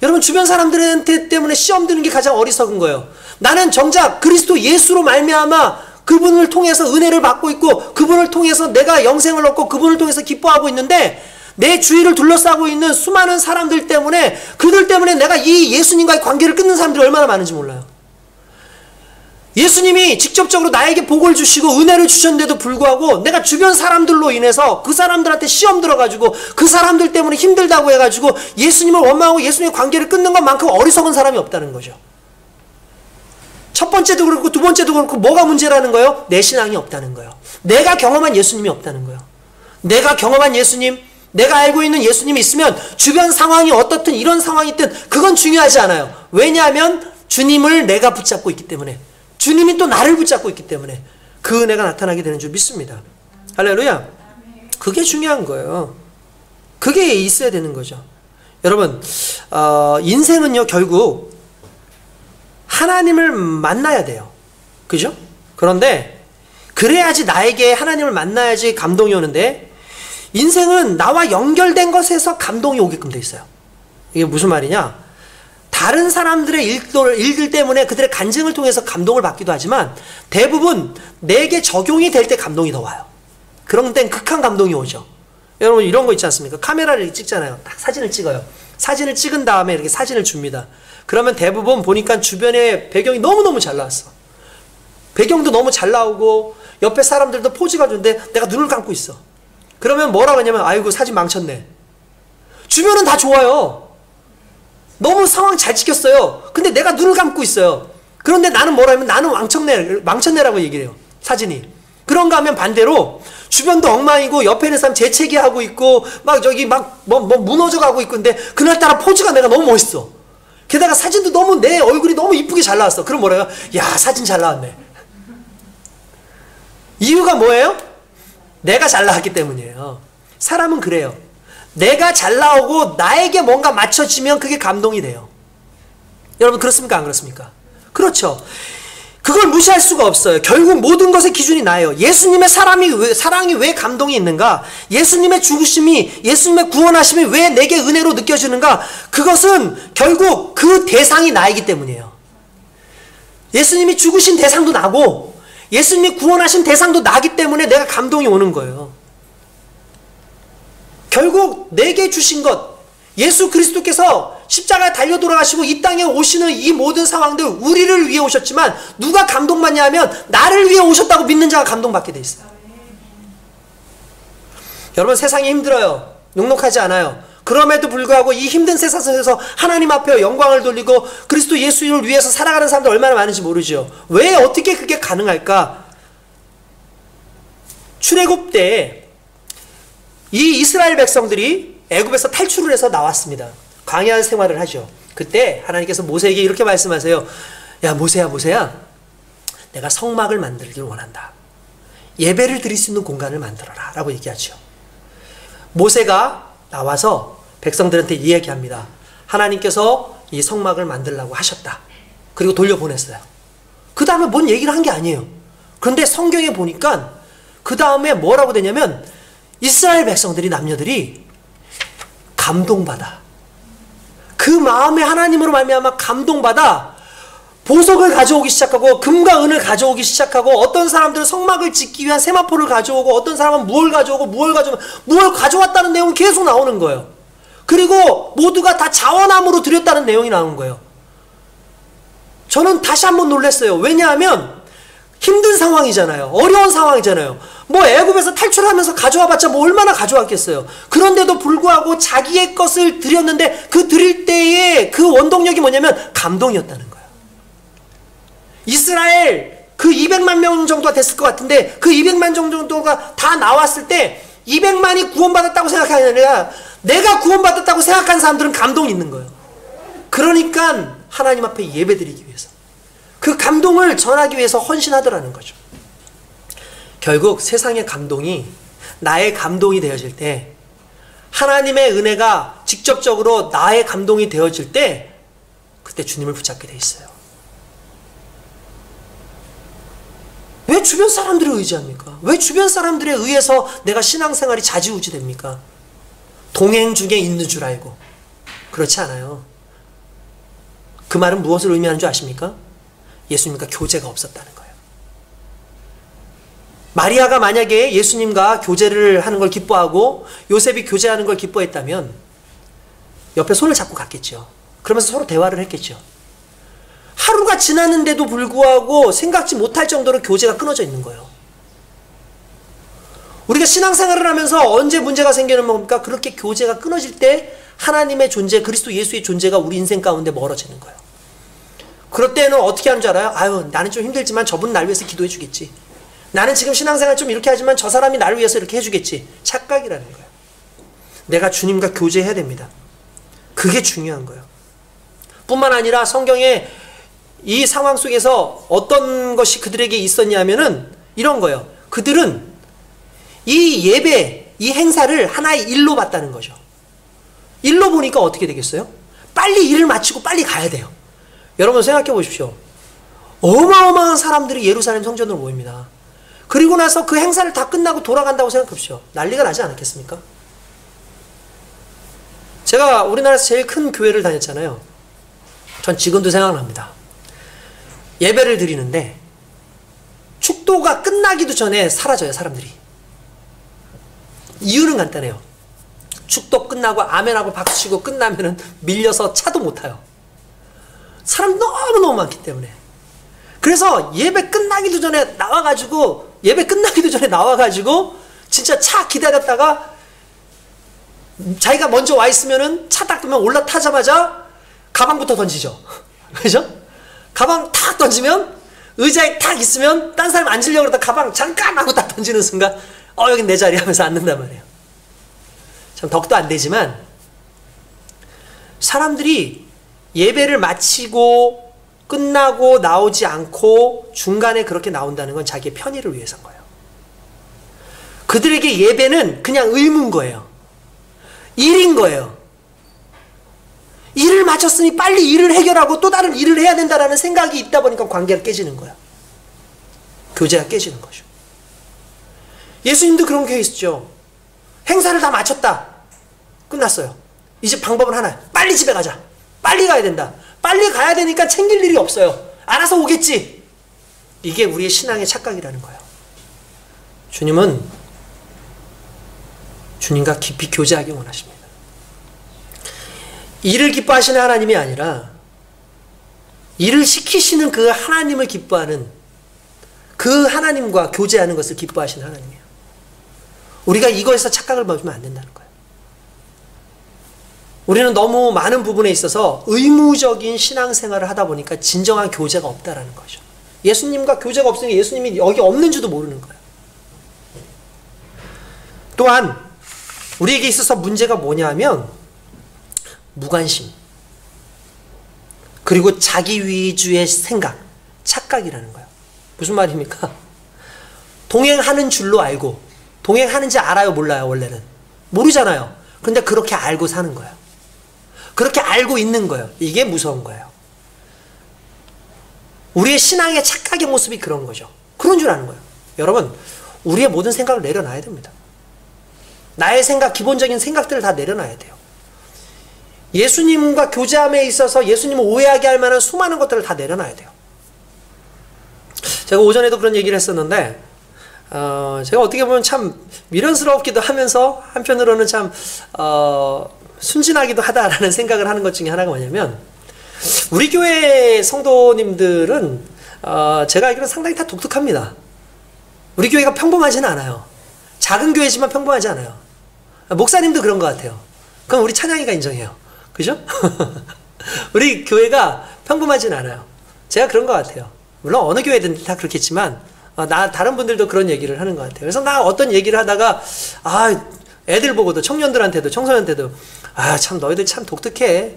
여러분 주변 사람들한테 때문에 시험 드는 게 가장 어리석은 거예요. 나는 정작 그리스도 예수로 말미암아 그분을 통해서 은혜를 받고 있고 그분을 통해서 내가 영생을 얻고 그분을 통해서 기뻐하고 있는데, 내 주위를 둘러싸고 있는 수많은 사람들 때문에, 그들 때문에 내가 이 예수님과의 관계를 끊는 사람들이 얼마나 많은지 몰라요. 예수님이 직접적으로 나에게 복을 주시고 은혜를 주셨는데도 불구하고 내가 주변 사람들로 인해서 그 사람들한테 시험 들어가지고 그 사람들 때문에 힘들다고 해가지고 예수님을 원망하고 예수님의 관계를 끊는 것만큼 어리석은 사람이 없다는 거죠. 첫 번째도 그렇고 두 번째도 그렇고 뭐가 문제라는 거예요? 내 신앙이 없다는 거예요. 내가 경험한 예수님이 없다는 거예요. 내가 경험한 예수님, 내가 알고 있는 예수님이 있으면 주변 상황이 어떻든 이런 상황이 있든 그건 중요하지 않아요. 왜냐하면 주님을 내가 붙잡고 있기 때문에, 주님이 또 나를 붙잡고 있기 때문에 그 은혜가 나타나게 되는 줄 믿습니다. 할렐루야. 그게 중요한 거예요. 그게 있어야 되는 거죠. 여러분 인생은요 결국 하나님을 만나야 돼요. 그죠? 그런데 그래야지 나에게 하나님을 만나야지 감동이 오는데, 인생은 나와 연결된 것에서 감동이 오게끔 돼 있어요. 이게 무슨 말이냐? 다른 사람들의 일들 때문에 그들의 간증을 통해서 감동을 받기도 하지만 대부분 내게 적용이 될 때 감동이 더 와요. 그런 땐 극한 감동이 오죠. 여러분 이런 거 있지 않습니까? 카메라를 찍잖아요. 딱 사진을 찍어요. 사진을 찍은 다음에 이렇게 사진을 줍니다. 그러면 대부분 보니까 주변에 배경이 너무너무 잘 나왔어. 배경도 너무 잘 나오고 옆에 사람들도 포즈가 좋은데 내가 눈을 감고 있어. 그러면 뭐라고 하냐면 아이고 사진 망쳤네. 주변은 다 좋아요. 너무 상황 잘 찍혔어요. 근데 내가 눈을 감고 있어요. 그런데 나는 뭐라 하면 나는 망쳤네라고 얘기를 해요. 사진이. 그런가 하면 반대로 주변도 엉망이고 옆에 있는 사람 재채기하고 있고 막 저기 막 뭐 무너져 가고 있고 근데 그날따라 포즈가 내가 너무 멋있어. 게다가 사진도 너무 내 얼굴이 너무 이쁘게 잘 나왔어. 그럼 뭐래요? 야 사진 잘 나왔네. 이유가 뭐예요? 내가 잘 나왔기 때문이에요. 사람은 그래요. 내가 잘 나오고 나에게 뭔가 맞춰지면 그게 감동이 돼요. 여러분 그렇습니까? 안 그렇습니까? 그렇죠. 그걸 무시할 수가 없어요. 결국 모든 것의 기준이 나예요. 예수님의 사랑이 왜 감동이 있는가? 예수님의 죽으심이, 예수님의 구원하심이 왜 내게 은혜로 느껴지는가? 그것은 결국 그 대상이 나이기 때문이에요. 예수님이 죽으신 대상도 나고 예수님이 구원하신 대상도 나기 때문에 내가 감동이 오는 거예요. 결국 내게 주신 것, 예수 그리스도께서 십자가에 달려 돌아가시고 이 땅에 오시는 이 모든 상황들 우리를 위해 오셨지만 누가 감동받냐 하면 나를 위해 오셨다고 믿는 자가 감동받게 돼 있어요. 여러분 세상이 힘들어요. 녹록하지 않아요. 그럼에도 불구하고 이 힘든 세상에서 하나님 앞에 영광을 돌리고 그리스도 예수를 위해서 살아가는 사람들 얼마나 많은지 모르죠. 왜 어떻게 그게 가능할까? 출애굽 때 이 이스라엘 백성들이 애굽에서 탈출을 해서 나왔습니다. 광야 생활을 하죠. 그때 하나님께서 모세에게 이렇게 말씀하세요. 야 모세야 내가 성막을 만들길 원한다. 예배를 드릴 수 있는 공간을 만들어라 라고 얘기하죠. 모세가 나와서 백성들한테 이야기합니다. 하나님께서 이 성막을 만들라고 하셨다. 그리고 돌려보냈어요. 그 다음에 뭔 얘기를 한 게 아니에요. 그런데 성경에 보니까 그 다음에 뭐라고 되냐면 이스라엘 백성들이 남녀들이 감동받아. 그 마음에 하나님으로 말미암아 감동받아 보석을 가져오기 시작하고 금과 은을 가져오기 시작하고 어떤 사람들은 성막을 짓기 위한 세마포를 가져오고 어떤 사람은 무엇을 가져오고 무엇을 가져왔다는 내용이 계속 나오는 거예요. 그리고 모두가 다 자원함으로 드렸다는 내용이 나오는 거예요. 저는 다시 한번 놀랐어요. 왜냐하면 힘든 상황이잖아요. 어려운 상황이잖아요. 뭐 애굽에서 탈출하면서 가져와봤자 뭐 얼마나 가져왔겠어요. 그런데도 불구하고 자기의 것을 드렸는데 그 드릴 때의 그 원동력이 뭐냐면 감동이었다는 거예요. 이스라엘 그 200만 명 정도가 됐을 것 같은데 그 200만 정도가 다 나왔을 때 200만이 구원받았다고 생각하는 게 아니라 내가 구원받았다고 생각하는 사람들은 감동이 있는 거예요. 그러니까 하나님 앞에 예배드리기 위해서 그 감동을 전하기 위해서 헌신하더라는 거죠. 결국 세상의 감동이 나의 감동이 되어질 때 하나님의 은혜가 직접적으로 나의 감동이 되어질 때 그때 주님을 붙잡게 돼 있어요. 왜 주변 사람들을 의지합니까? 왜 주변 사람들에 의해서 내가 신앙생활이 좌지우지 됩니까? 동행 중에 있는 줄 알고. 그렇지 않아요. 그 말은 무엇을 의미하는 줄 아십니까? 예수님과 교제가 없었다는 거예요. 마리아가 만약에 예수님과 교제를 하는 걸 기뻐하고 요셉이 교제하는 걸 기뻐했다면 옆에 손을 잡고 갔겠죠. 그러면서 서로 대화를 했겠죠. 하루가 지났는데도 불구하고 생각지 못할 정도로 교제가 끊어져 있는 거예요. 우리가 신앙생활을 하면서 언제 문제가 생기는 겁니까? 그렇게 교제가 끊어질 때 하나님의 존재, 그리스도 예수의 존재가 우리 인생 가운데 멀어지는 거예요. 그럴 때는 어떻게 하는 줄 알아요? 아유, 나는 좀 힘들지만 저분 날 위해서 기도해 주겠지. 나는 지금 신앙생활 좀 이렇게 하지만 저 사람이 나를 위해서 이렇게 해주겠지. 착각이라는 거예요. 내가 주님과 교제해야 됩니다. 그게 중요한 거예요. 뿐만 아니라 성경에 이 상황 속에서 어떤 것이 그들에게 있었냐면은 이런 거예요. 그들은 이 예배, 이 행사를 하나의 일로 봤다는 거죠. 일로 보니까 어떻게 되겠어요? 빨리 일을 마치고 빨리 가야 돼요. 여러분 생각해 보십시오. 어마어마한 사람들이 예루살렘 성전으로 모입니다. 그리고 나서 그 행사를 다 끝나고 돌아간다고 생각합시오. 난리가 나지 않았겠습니까? 제가 우리나라에서 제일 큰 교회를 다녔잖아요. 전 지금도 생각납니다. 예배를 드리는데 축도가 끝나기도 전에 사라져요, 사람들이. 이유는 간단해요. 축도 끝나고 아멘하고 박수치고 끝나면은 밀려서 차도 못 타요. 사람 너무너무 많기 때문에. 그래서 예배 끝나기도 전에 나와가지고 진짜 차 기다렸다가 자기가 먼저 와 있으면은 차 딱 끄면 올라타자마자 가방부터 던지죠. 그죠? 가방 탁 던지면 의자에 탁 있으면 딴 사람 앉으려고 그러다 가방 잠깐 하고 딱 던지는 순간 여긴 내 자리 하면서 앉는단 말이에요. 참 덕도 안 되지만 사람들이 예배를 마치고 끝나고 나오지 않고 중간에 그렇게 나온다는 건 자기의 편의를 위해서인 거예요. 그들에게 예배는 그냥 의무인 거예요. 일인 거예요. 일을 마쳤으니 빨리 일을 해결하고 또 다른 일을 해야 된다라는 생각이 있다 보니까 관계가 깨지는 거야. 교제가 깨지는 거죠. 예수님도 그런 케이스죠. 행사를 다 마쳤다. 끝났어요. 이제 방법은 하나야. 빨리 집에 가자. 빨리 가야 된다. 빨리 가야 되니까 챙길 일이 없어요. 알아서 오겠지. 이게 우리의 신앙의 착각이라는 거예요. 주님은 주님과 깊이 교제하기 원하십니다. 일을 기뻐하시는 하나님이 아니라 일을 시키시는 그 하나님을 기뻐하는, 그 하나님과 교제하는 것을 기뻐하시는 하나님이에요. 우리가 이거에서 착각을 받으면 안 된다는 거예요. 우리는 너무 많은 부분에 있어서 의무적인 신앙생활을 하다 보니까 진정한 교제가 없다라는 거죠. 예수님과 교제가 없으니까 예수님이 여기 없는 줄도 모르는 거예요. 또한 우리에게 있어서 문제가 뭐냐면 무관심, 그리고 자기 위주의 생각, 착각이라는 거예요. 무슨 말입니까? 동행하는 줄로 알고, 동행하는지 알아요, 몰라요? 원래는 모르잖아요. 그런데 그렇게 알고 사는 거예요. 그렇게 알고 있는 거예요. 이게 무서운 거예요. 우리의 신앙의 착각의 모습이 그런 거죠. 그런 줄 아는 거예요. 여러분, 우리의 모든 생각을 내려놔야 됩니다. 나의 생각, 기본적인 생각들을 다 내려놔야 돼요. 예수님과 교제함에 있어서 예수님을 오해하게 할 만한 수많은 것들을 다 내려놔야 돼요. 제가 오전에도 그런 얘기를 했었는데 제가 어떻게 보면 참 미련스럽기도 하면서 한편으로는 참 순진하기도 하다라는 생각을 하는 것 중에 하나가 뭐냐면, 우리 교회 성도님들은 제가 알기로는 상당히 다 독특합니다. 우리 교회가 평범하지는 않아요. 작은 교회지만 평범하지 않아요. 목사님도 그런 것 같아요. 그럼 우리 찬양이가 인정해요. 그죠? 우리 교회가 평범하진 않아요. 제가 그런 것 같아요. 물론 어느 교회든 다 그렇겠지만 다른 분들도 그런 얘기를 하는 것 같아요. 그래서 나 어떤 얘기를 하다가 애들 보고도, 청년들한테도, 청소년한테도 참 너희들 참 독특해,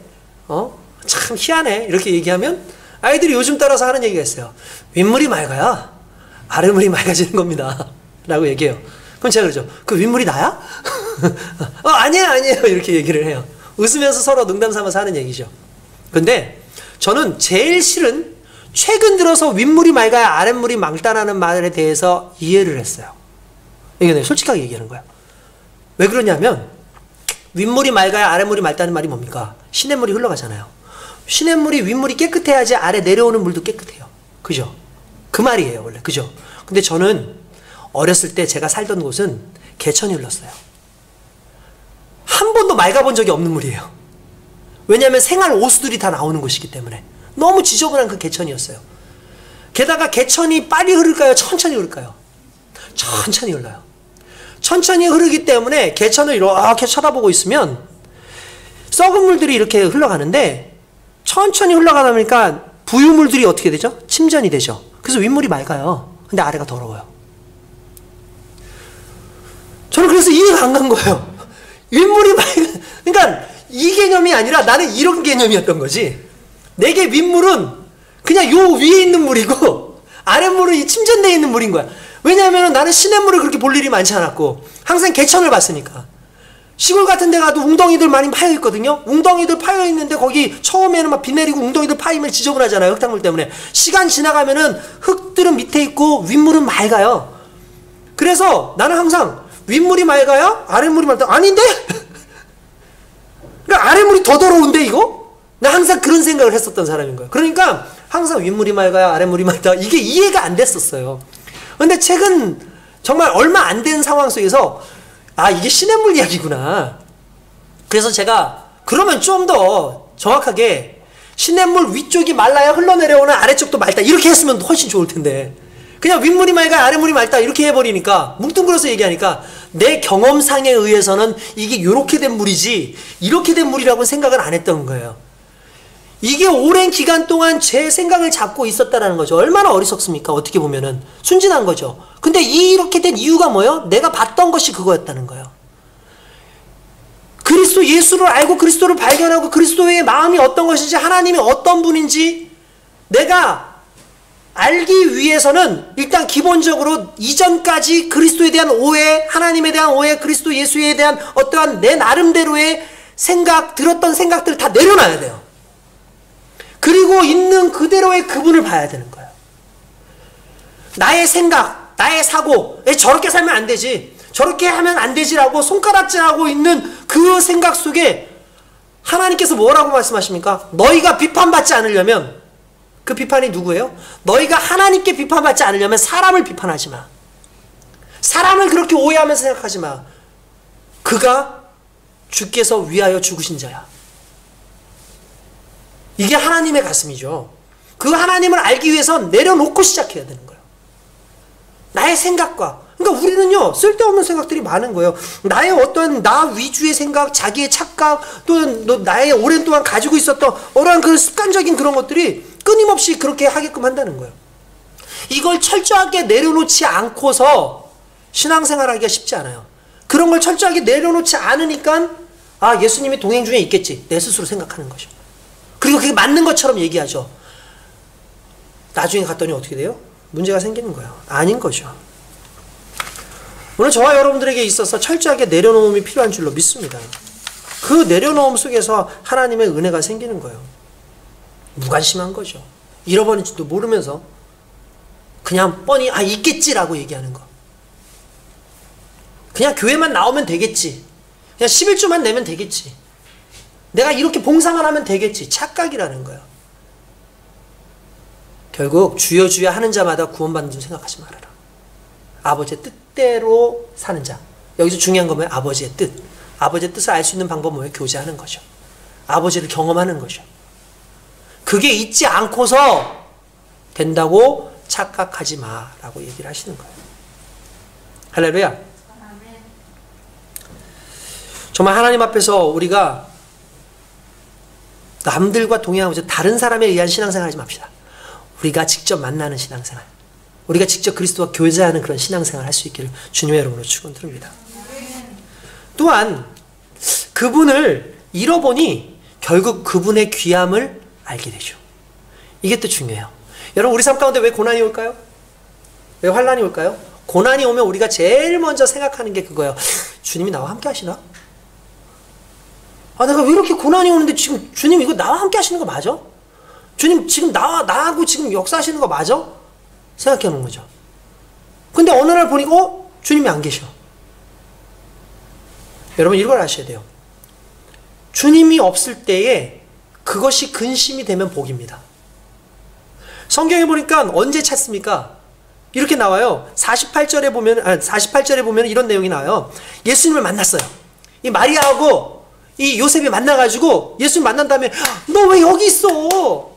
참 희한해, 이렇게 얘기하면 아이들이 요즘 따라서 하는 얘기가 있어요. 윗물이 맑아야 아랫물이 맑아지는 겁니다 라고 얘기해요. 그럼 제가 그러죠. 그 윗물이 나야? 아니에요 이렇게 얘기를 해요. 웃으면서 서로 농담 삼아서 하는 얘기죠. 근데 저는 제일 싫은, 최근 들어서 윗물이 맑아야 아랫물이 맑다라는 말에 대해서 이해를 했어요. 이게 내가 솔직하게 얘기하는 거야. 왜 그러냐면, 윗물이 맑아야 아랫물이 맑다는 말이 뭡니까? 시냇물이 흘러가잖아요. 시냇물이 윗물이 깨끗해야지 아래 내려오는 물도 깨끗해요. 그죠? 그 말이에요 원래. 그죠? 근데 저는 어렸을 때 제가 살던 곳은 개천이 흘렀어요. 한 번도 맑아본 적이 없는 물이에요. 왜냐하면 생활 오수들이 다 나오는 곳이기 때문에. 너무 지저분한 그 개천이었어요. 게다가 개천이 빨리 흐를까요? 천천히 흐를까요? 천천히 흘러요. 천천히 흐르기 때문에 개천을 이렇게 쳐다보고 있으면 썩은 물들이 이렇게 흘러가는데, 천천히 흘러가다 보니까 부유물들이 어떻게 되죠? 침전이 되죠. 그래서 윗물이 맑아요. 근데 아래가 더러워요. 저는 그래서 이해가 안 간 거예요. 윗물이 그러니까 이 개념이 아니라 나는 이런 개념이었던 거지. 내게 윗물은 그냥 요 위에 있는 물이고 아랫물은 이 침전되어 있는 물인 거야. 왜냐하면 나는 시냇물을 그렇게 볼 일이 많지 않았고 항상 개천을 봤으니까. 시골 같은 데 가도 웅덩이들 많이 파여 있거든요. 웅덩이들 파여 있는데 거기 처음에는 막 비 내리고 웅덩이들 파이면 지저분하잖아요. 흙탕물 때문에. 시간 지나가면은 흙들은 밑에 있고 윗물은 맑아요. 그래서 나는 항상 윗물이 맑아요? 아랫물이 맑다? 아닌데? 그러니까 아랫물이 더 더러운데 이거? 나 항상 그런 생각을 했었던 사람인 거예요. 그러니까 항상 윗물이 맑아요? 아랫물이 맑다? 이게 이해가 안 됐었어요. 근데 최근 정말 얼마 안 된 상황 속에서 이게 시냇물 이야기구나. 그래서 제가 그러면 좀 더 정확하게 시냇물 위쪽이 말라야 흘러내려오는 아래쪽도 맑다 이렇게 했으면 훨씬 좋을 텐데 그냥 윗물이 맑아 아랫물이 맑다 이렇게 해버리니까 뭉뚱그려서 얘기하니까 내 경험상에 의해서는 이게 이렇게 된 물이지 이렇게 된 물이라고 생각을 안 했던 거예요. 이게 오랜 기간 동안 제 생각을 잡고 있었다라는 거죠. 얼마나 어리석습니까? 어떻게 보면은 순진한 거죠. 근데 이렇게 된 이유가 뭐예요? 내가 봤던 것이 그거였다는 거예요. 그리스도 예수를 알고 그리스도를 발견하고 그리스도의 마음이 어떤 것인지 하나님이 어떤 분인지 내가 알기 위해서는 일단 기본적으로 이전까지 그리스도에 대한 오해, 하나님에 대한 오해, 그리스도 예수에 대한 어떠한 내 나름대로의 생각, 들었던 생각들을 다 내려놔야 돼요. 그리고 있는 그대로의 그분을 봐야 되는 거예요. 나의 생각, 나의 사고, 저렇게 살면 안 되지, 저렇게 하면 안 되지라고 손가락질하고 있는 그 생각 속에 하나님께서 뭐라고 말씀하십니까? 너희가 비판받지 않으려면, 그 비판이 누구예요? 너희가 하나님께 비판받지 않으려면 사람을 비판하지 마. 사람을 그렇게 오해하면서 생각하지 마. 그가 주께서 위하여 죽으신 자야. 이게 하나님의 가슴이죠. 그 하나님을 알기 위해서 내려놓고 시작해야 되는 거예요. 나의 생각과, 그러니까 우리는요 쓸데없는 생각들이 많은 거예요. 나의 어떤 나 위주의 생각, 자기의 착각, 또는 나의 오랜 동안 가지고 있었던 어떠한 그 습관적인 그런 것들이 끊임없이 그렇게 하게끔 한다는 거예요. 이걸 철저하게 내려놓지 않고서 신앙생활하기가 쉽지 않아요. 그런 걸 철저하게 내려놓지 않으니까 아 예수님이 동행 중에 있겠지 내 스스로 생각하는 거죠. 그리고 그게 맞는 것처럼 얘기하죠. 나중에 갔더니 어떻게 돼요? 문제가 생기는 거예요. 아닌 거죠. 오늘 저와 여러분들에게 있어서 철저하게 내려놓음이 필요한 줄로 믿습니다. 그 내려놓음 속에서 하나님의 은혜가 생기는 거예요. 무관심한 거죠. 잃어버린지도 모르면서 그냥 뻔히 아 있겠지라고 얘기하는 거. 그냥 교회만 나오면 되겠지. 그냥 11조만 내면 되겠지. 내가 이렇게 봉사만 하면 되겠지. 착각이라는 거예요. 결국 주여 주여 하는 자마다 구원받는 줄 생각하지 말아라. 아버지의 뜻대로 사는 자. 여기서 중요한 건 뭐예요? 아버지의 뜻. 아버지의 뜻을 알 수 있는 방법은 뭐예요? 교제하는 거죠. 아버지를 경험하는 거죠. 그게 있지 않고서 된다고 착각하지 마라고 얘기를 하시는 거예요. 할렐루야. 정말 하나님 앞에서 우리가 남들과 동행하고 다른 사람에 의한 신앙생활 하지 맙시다. 우리가 직접 만나는 신앙생활, 우리가 직접 그리스도와 교제하는 그런 신앙생활 할 수 있기를 주님의 이름으로 축원드립니다. 또한 그분을 잃어보니 결국 그분의 귀함을 알게 되죠. 이게 또 중요해요. 여러분 우리 삶 가운데 왜 고난이 올까요? 왜 환난이 올까요? 고난이 오면 우리가 제일 먼저 생각하는 게 그거예요. 주님이 나와 함께 하시나? 아 내가 왜 이렇게 고난이 오는데 지금 주님 이거 나와 함께 하시는 거 맞아? 주님 지금 나하고 지금 역사하시는 거 맞아? 생각해 놓은 거죠. 근데 어느 날 보니까 주님이 안 계셔. 여러분 이걸 아셔야 돼요. 주님이 없을 때에 그것이 근심이 되면 복입니다. 성경에 보니까 언제 찾습니까? 이렇게 나와요. 48절에 보면 이런 내용이 나와요. 예수님을 만났어요. 이 마리아하고 이 요셉이 만나가지고 예수님 만난 다음에 너 왜 여기 있어?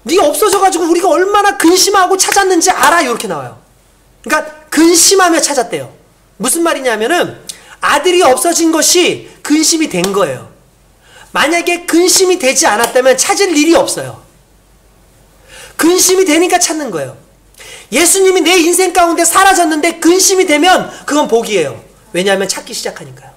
네가 없어져가지고 우리가 얼마나 근심하고 찾았는지 알아? 이렇게 나와요. 그러니까 근심하며 찾았대요. 무슨 말이냐면은 아들이 없어진 것이 근심이 된 거예요. 만약에 근심이 되지 않았다면 찾을 일이 없어요. 근심이 되니까 찾는 거예요. 예수님이 내 인생 가운데 사라졌는데 근심이 되면 그건 복이에요. 왜냐하면 찾기 시작하니까요.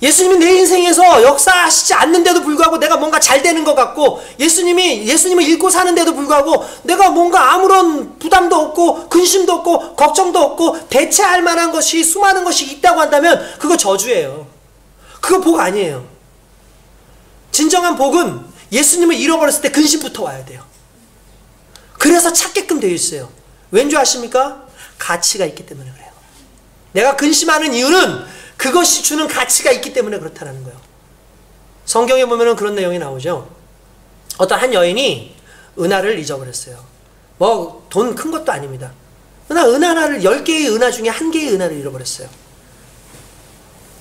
예수님이 내 인생에서 역사하시지 않는데도 불구하고 내가 뭔가 잘 되는 것 같고 예수님을 잊고 사는데도 불구하고 내가 뭔가 아무런 부담도 없고 근심도 없고 걱정도 없고 대체할 만한 것이 수많은 것이 있다고 한다면 그거 저주예요. 그거 복 아니에요. 진정한 복은 예수님을 잃어버렸을 때 근심부터 와야 돼요. 그래서 찾게끔 되어 있어요. 왠지 아십니까? 가치가 있기 때문에 그래요. 내가 근심하는 이유는 그것이 주는 가치가 있기 때문에 그렇다는 거예요. 성경에 보면은 그런 내용이 나오죠. 어떤 한 여인이 은하를 잊어버렸어요. 뭐 돈 큰 것도 아닙니다. 은하를 10개의 은하 중에 1개의 은하를 잃어버렸어요.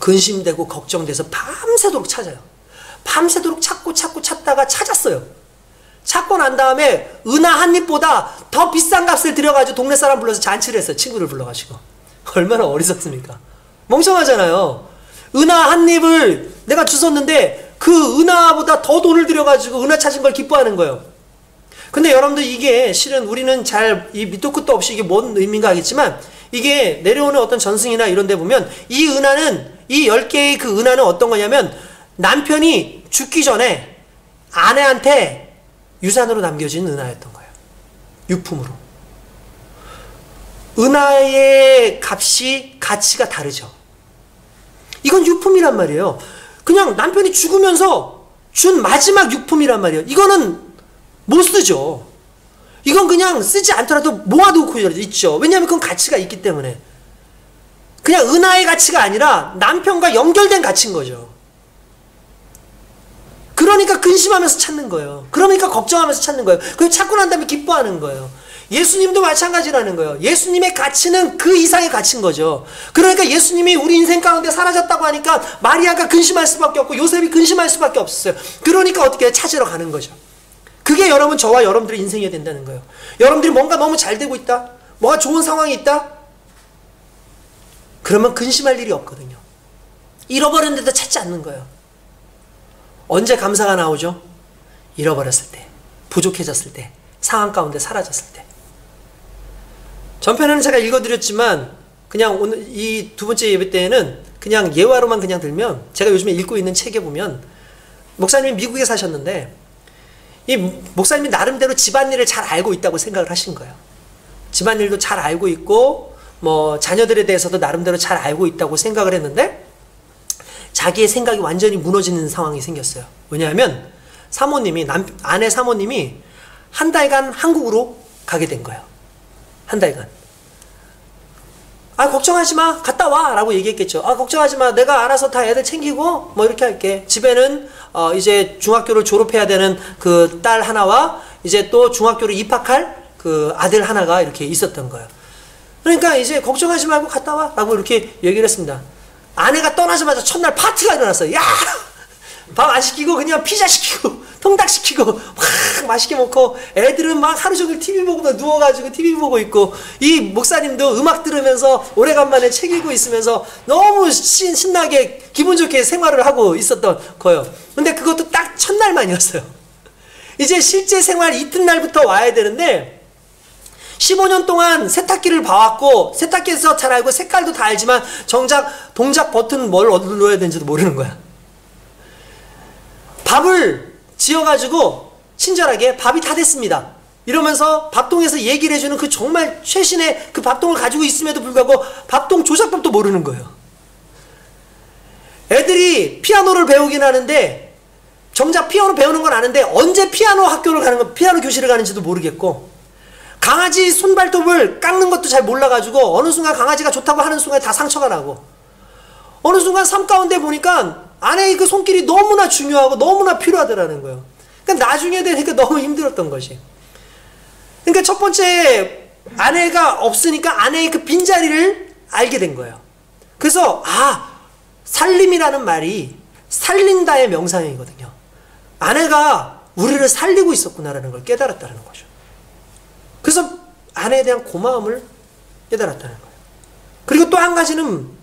근심되고 걱정돼서 밤새도록 찾아요. 밤새도록 찾다가 찾았어요. 찾고 난 다음에 은하 한 입보다 더 비싼 값을 들여가지고 동네 사람 불러서 잔치를 했어요. 친구들 불러가지고. 얼마나 어리석습니까? 멍청하잖아요. 은하 한 입을 내가 주웠는데 그 은하보다 더 돈을 들여가지고 은하 찾은 걸 기뻐하는 거예요. 근데 여러분들 이게 실은 우리는 잘 이 밑도 끝도 없이 이게 뭔 의미인가 하겠지만 이게 내려오는 어떤 전승이나 이런 데 보면 이 은하는 이 10개의 그 은하는 어떤 거냐면 남편이 죽기 전에 아내한테 유산으로 남겨진 은하였던 거예요. 유품으로. 은하의 값이 가치가 다르죠. 이건 유품이란 말이에요. 그냥 남편이 죽으면서 준 마지막 유품이란 말이에요. 이거는 못 쓰죠. 이건 그냥 쓰지 않더라도 모아두고 있죠. 왜냐하면 그건 가치가 있기 때문에. 그냥 은하의 가치가 아니라 남편과 연결된 가치인 거죠. 그러니까 근심하면서 찾는 거예요. 그러니까 걱정하면서 찾는 거예요. 그리고 찾고 난 다음에 기뻐하는 거예요. 예수님도 마찬가지라는 거예요. 예수님의 가치는 그 이상의 가치인 거죠. 그러니까 예수님이 우리 인생 가운데 사라졌다고 하니까 마리아가 근심할 수밖에 없고 요셉이 근심할 수밖에 없었어요. 그러니까 어떻게 해요? 찾으러 가는 거죠. 그게 여러분 저와 여러분들의 인생이어야 된다는 거예요. 여러분들이 뭔가 너무 잘 되고 있다. 뭐가 좋은 상황이 있다. 그러면 근심할 일이 없거든요. 잃어버렸는데도 찾지 않는 거예요. 언제 감사가 나오죠? 잃어버렸을 때, 부족해졌을 때, 상황 가운데 사라졌을 때. 전편에는 제가 읽어드렸지만 그냥 오늘 이 두 번째 예배 때에는 그냥 예화로만 그냥 들면 제가 요즘에 읽고 있는 책에 보면 목사님이 미국에 사셨는데 이 목사님이 나름대로 집안일을 잘 알고 있다고 생각을 하신 거예요. 집안일도 잘 알고 있고 뭐 자녀들에 대해서도 나름대로 잘 알고 있다고 생각을 했는데 자기의 생각이 완전히 무너지는 상황이 생겼어요. 왜냐하면 사모님이 아내 사모님이 한 달간 한국으로 가게 된 거예요. 한 달간. 아 걱정하지 마 갔다 와 라고 얘기했겠죠. 아 걱정하지 마 내가 알아서 다 애들 챙기고 뭐 이렇게 할게. 집에는 이제 중학교를 졸업해야 되는 그 딸 하나와 이제 또 중학교를 입학할 그 아들 하나가 이렇게 있었던 거예요. 그러니까 이제 걱정하지 말고 갔다 와 라고 이렇게 얘기를 했습니다. 아내가 떠나자마자 첫날 파티가 일어났어요. 야! 밥 안 시키고 그냥 피자 시키고 통닭 시키고 막 맛있게 먹고 애들은 막 하루 종일 TV 보고 누워가지고 TV 보고 있고 이 목사님도 음악 들으면서 오래간만에 책 읽고 있으면서 너무 신나게 기분 좋게 생활을 하고 있었던 거예요. 근데 그것도 딱 첫날만이었어요. 이제 실제 생활 이튿날부터 와야 되는데 15년 동안 세탁기를 봐왔고 세탁기에서 잘 알고 색깔도 다 알지만 정작 동작 버튼 뭘 눌러야 되는지도 모르는 거야. 밥을 지어가지고 친절하게 밥이 다 됐습니다. 이러면서 밥통에서 얘기를 해주는 그 정말 최신의 그 밥통을 가지고 있음에도 불구하고 밥통 조작법도 모르는 거예요. 애들이 피아노를 배우긴 하는데 정작 피아노 배우는 건 아는데 언제 피아노 학교를 가는 거, 피아노 교실을 가는지도 모르겠고 강아지 손발톱을 깎는 것도 잘 몰라가지고 어느 순간 강아지가 좋다고 하는 순간에 다 상처가 나고 어느 순간 삶 가운데 보니까 아내의 그 손길이 너무나 중요하고 너무나 필요하더라는 거예요. 그러니까 나중에 되니까 너무 힘들었던 것이. 그러니까 첫 번째 아내가 없으니까 아내의 그 빈자리를 알게 된 거예요. 그래서 살림이라는 말이 살린다의 명상이거든요. 아내가 우리를 살리고 있었구나라는 걸 깨달았다는 거죠. 그래서 아내에 대한 고마움을 깨달았다는 거예요. 그리고 또 한 가지는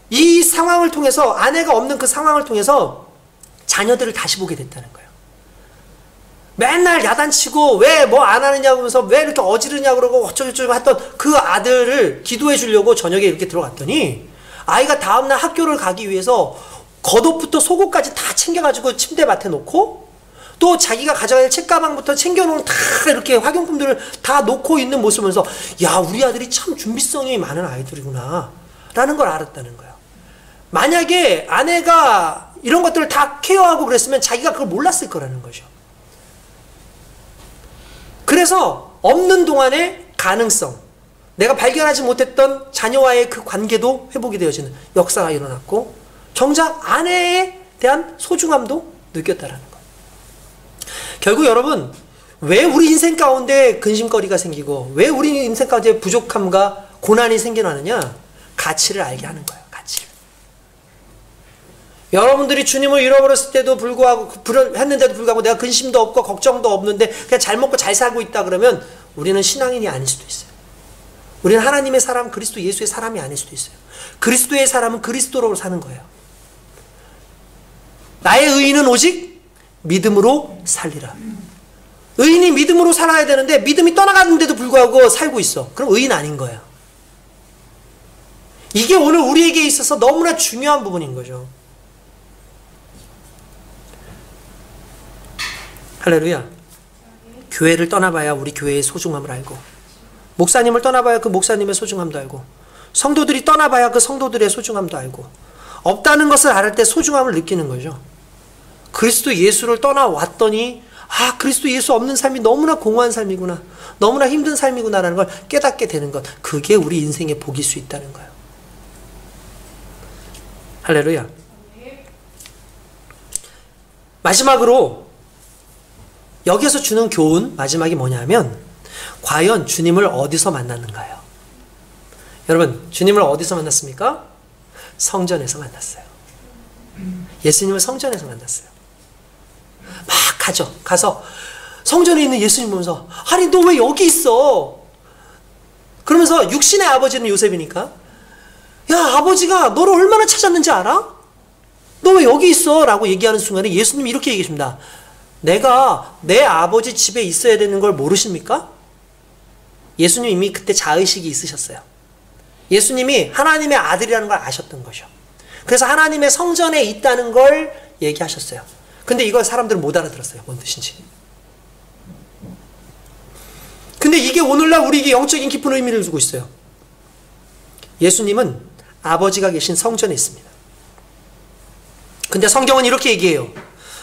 이 상황을 통해서 아내가 없는 그 상황을 통해서 자녀들을 다시 보게 됐다는 거예요. 맨날 야단치고 왜 뭐 안 하느냐고 하면서 왜 이렇게 어지르냐고 그러고 어쩌고저쩌고 했던 그 아들을 기도해 주려고 저녁에 이렇게 들어갔더니 아이가 다음날 학교를 가기 위해서 겉옷부터 속옷까지 다 챙겨가지고 침대맡에 놓고 또 자기가 가져야 할 책가방부터 챙겨놓은 다 이렇게 학용품들을 다 놓고 있는 모습을 보면서 야 우리 아들이 참 준비성이 많은 아이들이구나 라는 걸 알았다는 거예요. 만약에 아내가 이런 것들을 다 케어하고 그랬으면 자기가 그걸 몰랐을 거라는 거죠. 그래서 없는 동안의 가능성, 내가 발견하지 못했던 자녀와의 그 관계도 회복이 되어지는 역사가 일어났고 정작 아내에 대한 소중함도 느꼈다라는 거예요. 결국 여러분 왜 우리 인생 가운데 근심거리가 생기고 왜 우리 인생 가운데 부족함과 고난이 생겨나느냐? 가치를 알게 하는 거예요. 가치를. 여러분들이 주님을 잃어버렸을 때도 불구하고, 했는데도 불구하고 내가 근심도 없고 걱정도 없는데 그냥 잘 먹고 잘 살고 있다 그러면 우리는 신앙인이 아닐 수도 있어요. 우리는 하나님의 사람, 그리스도 예수의 사람이 아닐 수도 있어요. 그리스도의 사람은 그리스도로 사는 거예요. 나의 의인은 오직 믿음으로 살리라. 의인이 믿음으로 살아야 되는데 믿음이 떠나갔는데도 불구하고 살고 있어. 그럼 의인 아닌 거예요. 이게 오늘 우리에게 있어서 너무나 중요한 부분인 거죠. 할렐루야. 교회를 떠나봐야 우리 교회의 소중함을 알고, 목사님을 떠나봐야 그 목사님의 소중함도 알고, 성도들이 떠나봐야 그 성도들의 소중함도 알고, 없다는 것을 알을 때 소중함을 느끼는 거죠. 그리스도 예수를 떠나왔더니 그리스도 예수 없는 삶이 너무나 공허한 삶이구나, 너무나 힘든 삶이구나라는 걸 깨닫게 되는 것, 그게 우리 인생의 복일 수 있다는 거예요. 할렐루야. 마지막으로 여기서 주는 교훈, 마지막이 뭐냐면 과연 주님을 어디서 만났는가요? 여러분, 주님을 어디서 만났습니까? 성전에서 만났어요. 예수님을 성전에서 만났어요. 막 가서 성전에 있는 예수님 보면서, 아니 너 왜 여기 있어? 그러면서 육신의 아버지는 요셉이니까, 야 아버지가 너를 얼마나 찾았는지 알아? 너 왜 여기 있어? 라고 얘기하는 순간에 예수님이 이렇게 얘기하십니다. 내가 내 아버지 집에 있어야 되는 걸 모르십니까? 예수님 이미 그때 자의식이 있으셨어요. 예수님이 하나님의 아들이라는 걸 아셨던 거죠. 그래서 하나님의 성전에 있다는 걸 얘기하셨어요. 근데 이걸 사람들은 못 알아들었어요. 뭔 뜻인지. 근데 이게 오늘날 우리에게 영적인 깊은 의미를 주고 있어요. 예수님은 아버지가 계신 성전에 있습니다. 근데 성경은 이렇게 얘기해요.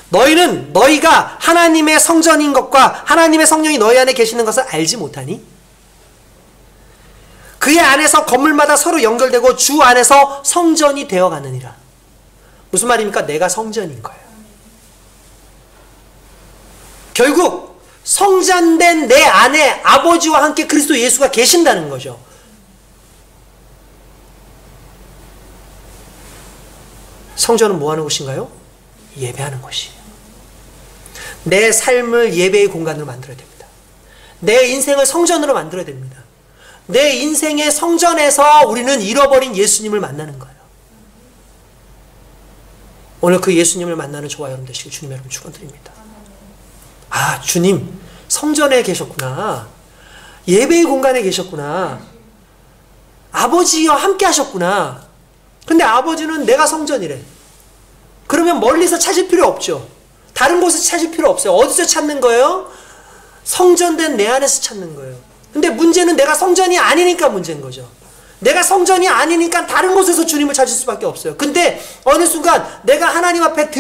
너희가 하나님의 성전인 것과 하나님의 성령이 너희 안에 계시는 것을 알지 못하니? 그의 안에서 건물마다 서로 연결되고 주 안에서 성전이 되어가느니라. 무슨 말입니까? 내가 성전인 거예요. 결국 성전된 내 안에 아버지와 함께 그리스도 예수가 계신다는 거죠. 성전은 뭐 하는 곳인가요? 예배하는 곳이에요. 내 삶을 예배의 공간으로 만들어야 됩니다. 내 인생을 성전으로 만들어야 됩니다. 내 인생의 성전에서 우리는 잃어버린 예수님을 만나는 거예요. 오늘 그 예수님을 만나는 저와 여러분 되시길 주님 여러분 축원드립니다. 주님 성전에 계셨구나. 예배의 공간에 계셨구나. 아버지와 함께 하셨구나. 근데 아버지는 내가 성전이래. 그러면 멀리서 찾을 필요 없죠. 다른 곳에서 찾을 필요 없어요. 어디서 찾는 거예요? 성전된 내 안에서 찾는 거예요. 근데 문제는 내가 성전이 아니니까 문제인 거죠. 내가 성전이 아니니까 다른 곳에서 주님을 찾을 수밖에 없어요. 근데 어느 순간 내가 하나님 앞에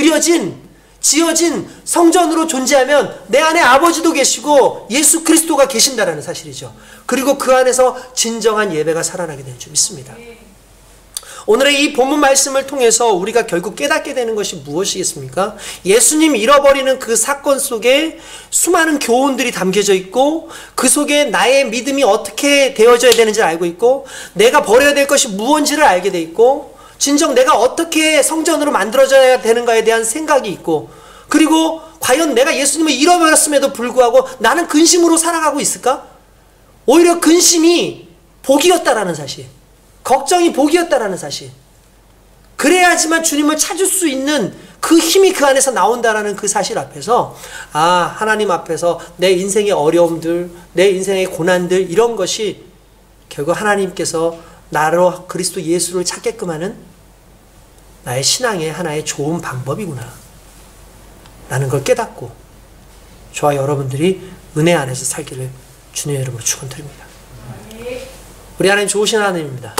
지어진 성전으로 존재하면 내 안에 아버지도 계시고 예수 그리스도가 계신다라는 사실이죠. 그리고 그 안에서 진정한 예배가 살아나게 되는 줄 믿습니다. 오늘의 이 본문 말씀을 통해서 우리가 결국 깨닫게 되는 것이 무엇이겠습니까? 예수님 잃어버리는 그 사건 속에 수많은 교훈들이 담겨져 있고, 그 속에 나의 믿음이 어떻게 되어져야 되는지를 알고 있고, 내가 버려야 될 것이 무엇인지를 알게 돼 있고, 진정 내가 어떻게 성전으로 만들어져야 되는가에 대한 생각이 있고, 그리고 과연 내가 예수님을 잃어버렸음에도 불구하고 나는 근심으로 살아가고 있을까? 오히려 근심이 복이었다라는 사실, 걱정이 복이었다라는 사실, 그래야지만 주님을 찾을 수 있는 그 힘이 그 안에서 나온다라는 그 사실 앞에서, 하나님 앞에서 내 인생의 어려움들, 내 인생의 고난들, 이런 것이 결국 하나님께서 나로 그리스도 예수를 찾게끔 하는 나의 신앙의 하나의 좋은 방법이구나 라는 걸 깨닫고 저와 여러분들이 은혜 안에서 살기를 주님의 이름으로 축원드립니다. 우리 하나님 좋으신 하나님입니다.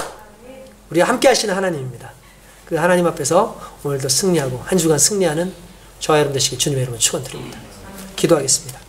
우리가 함께 하시는 하나님입니다. 그 하나님 앞에서 오늘도 승리하고 한 주간 승리하는 저와 여러분 되시길 주님의 이름으로 축원드립니다. 기도하겠습니다.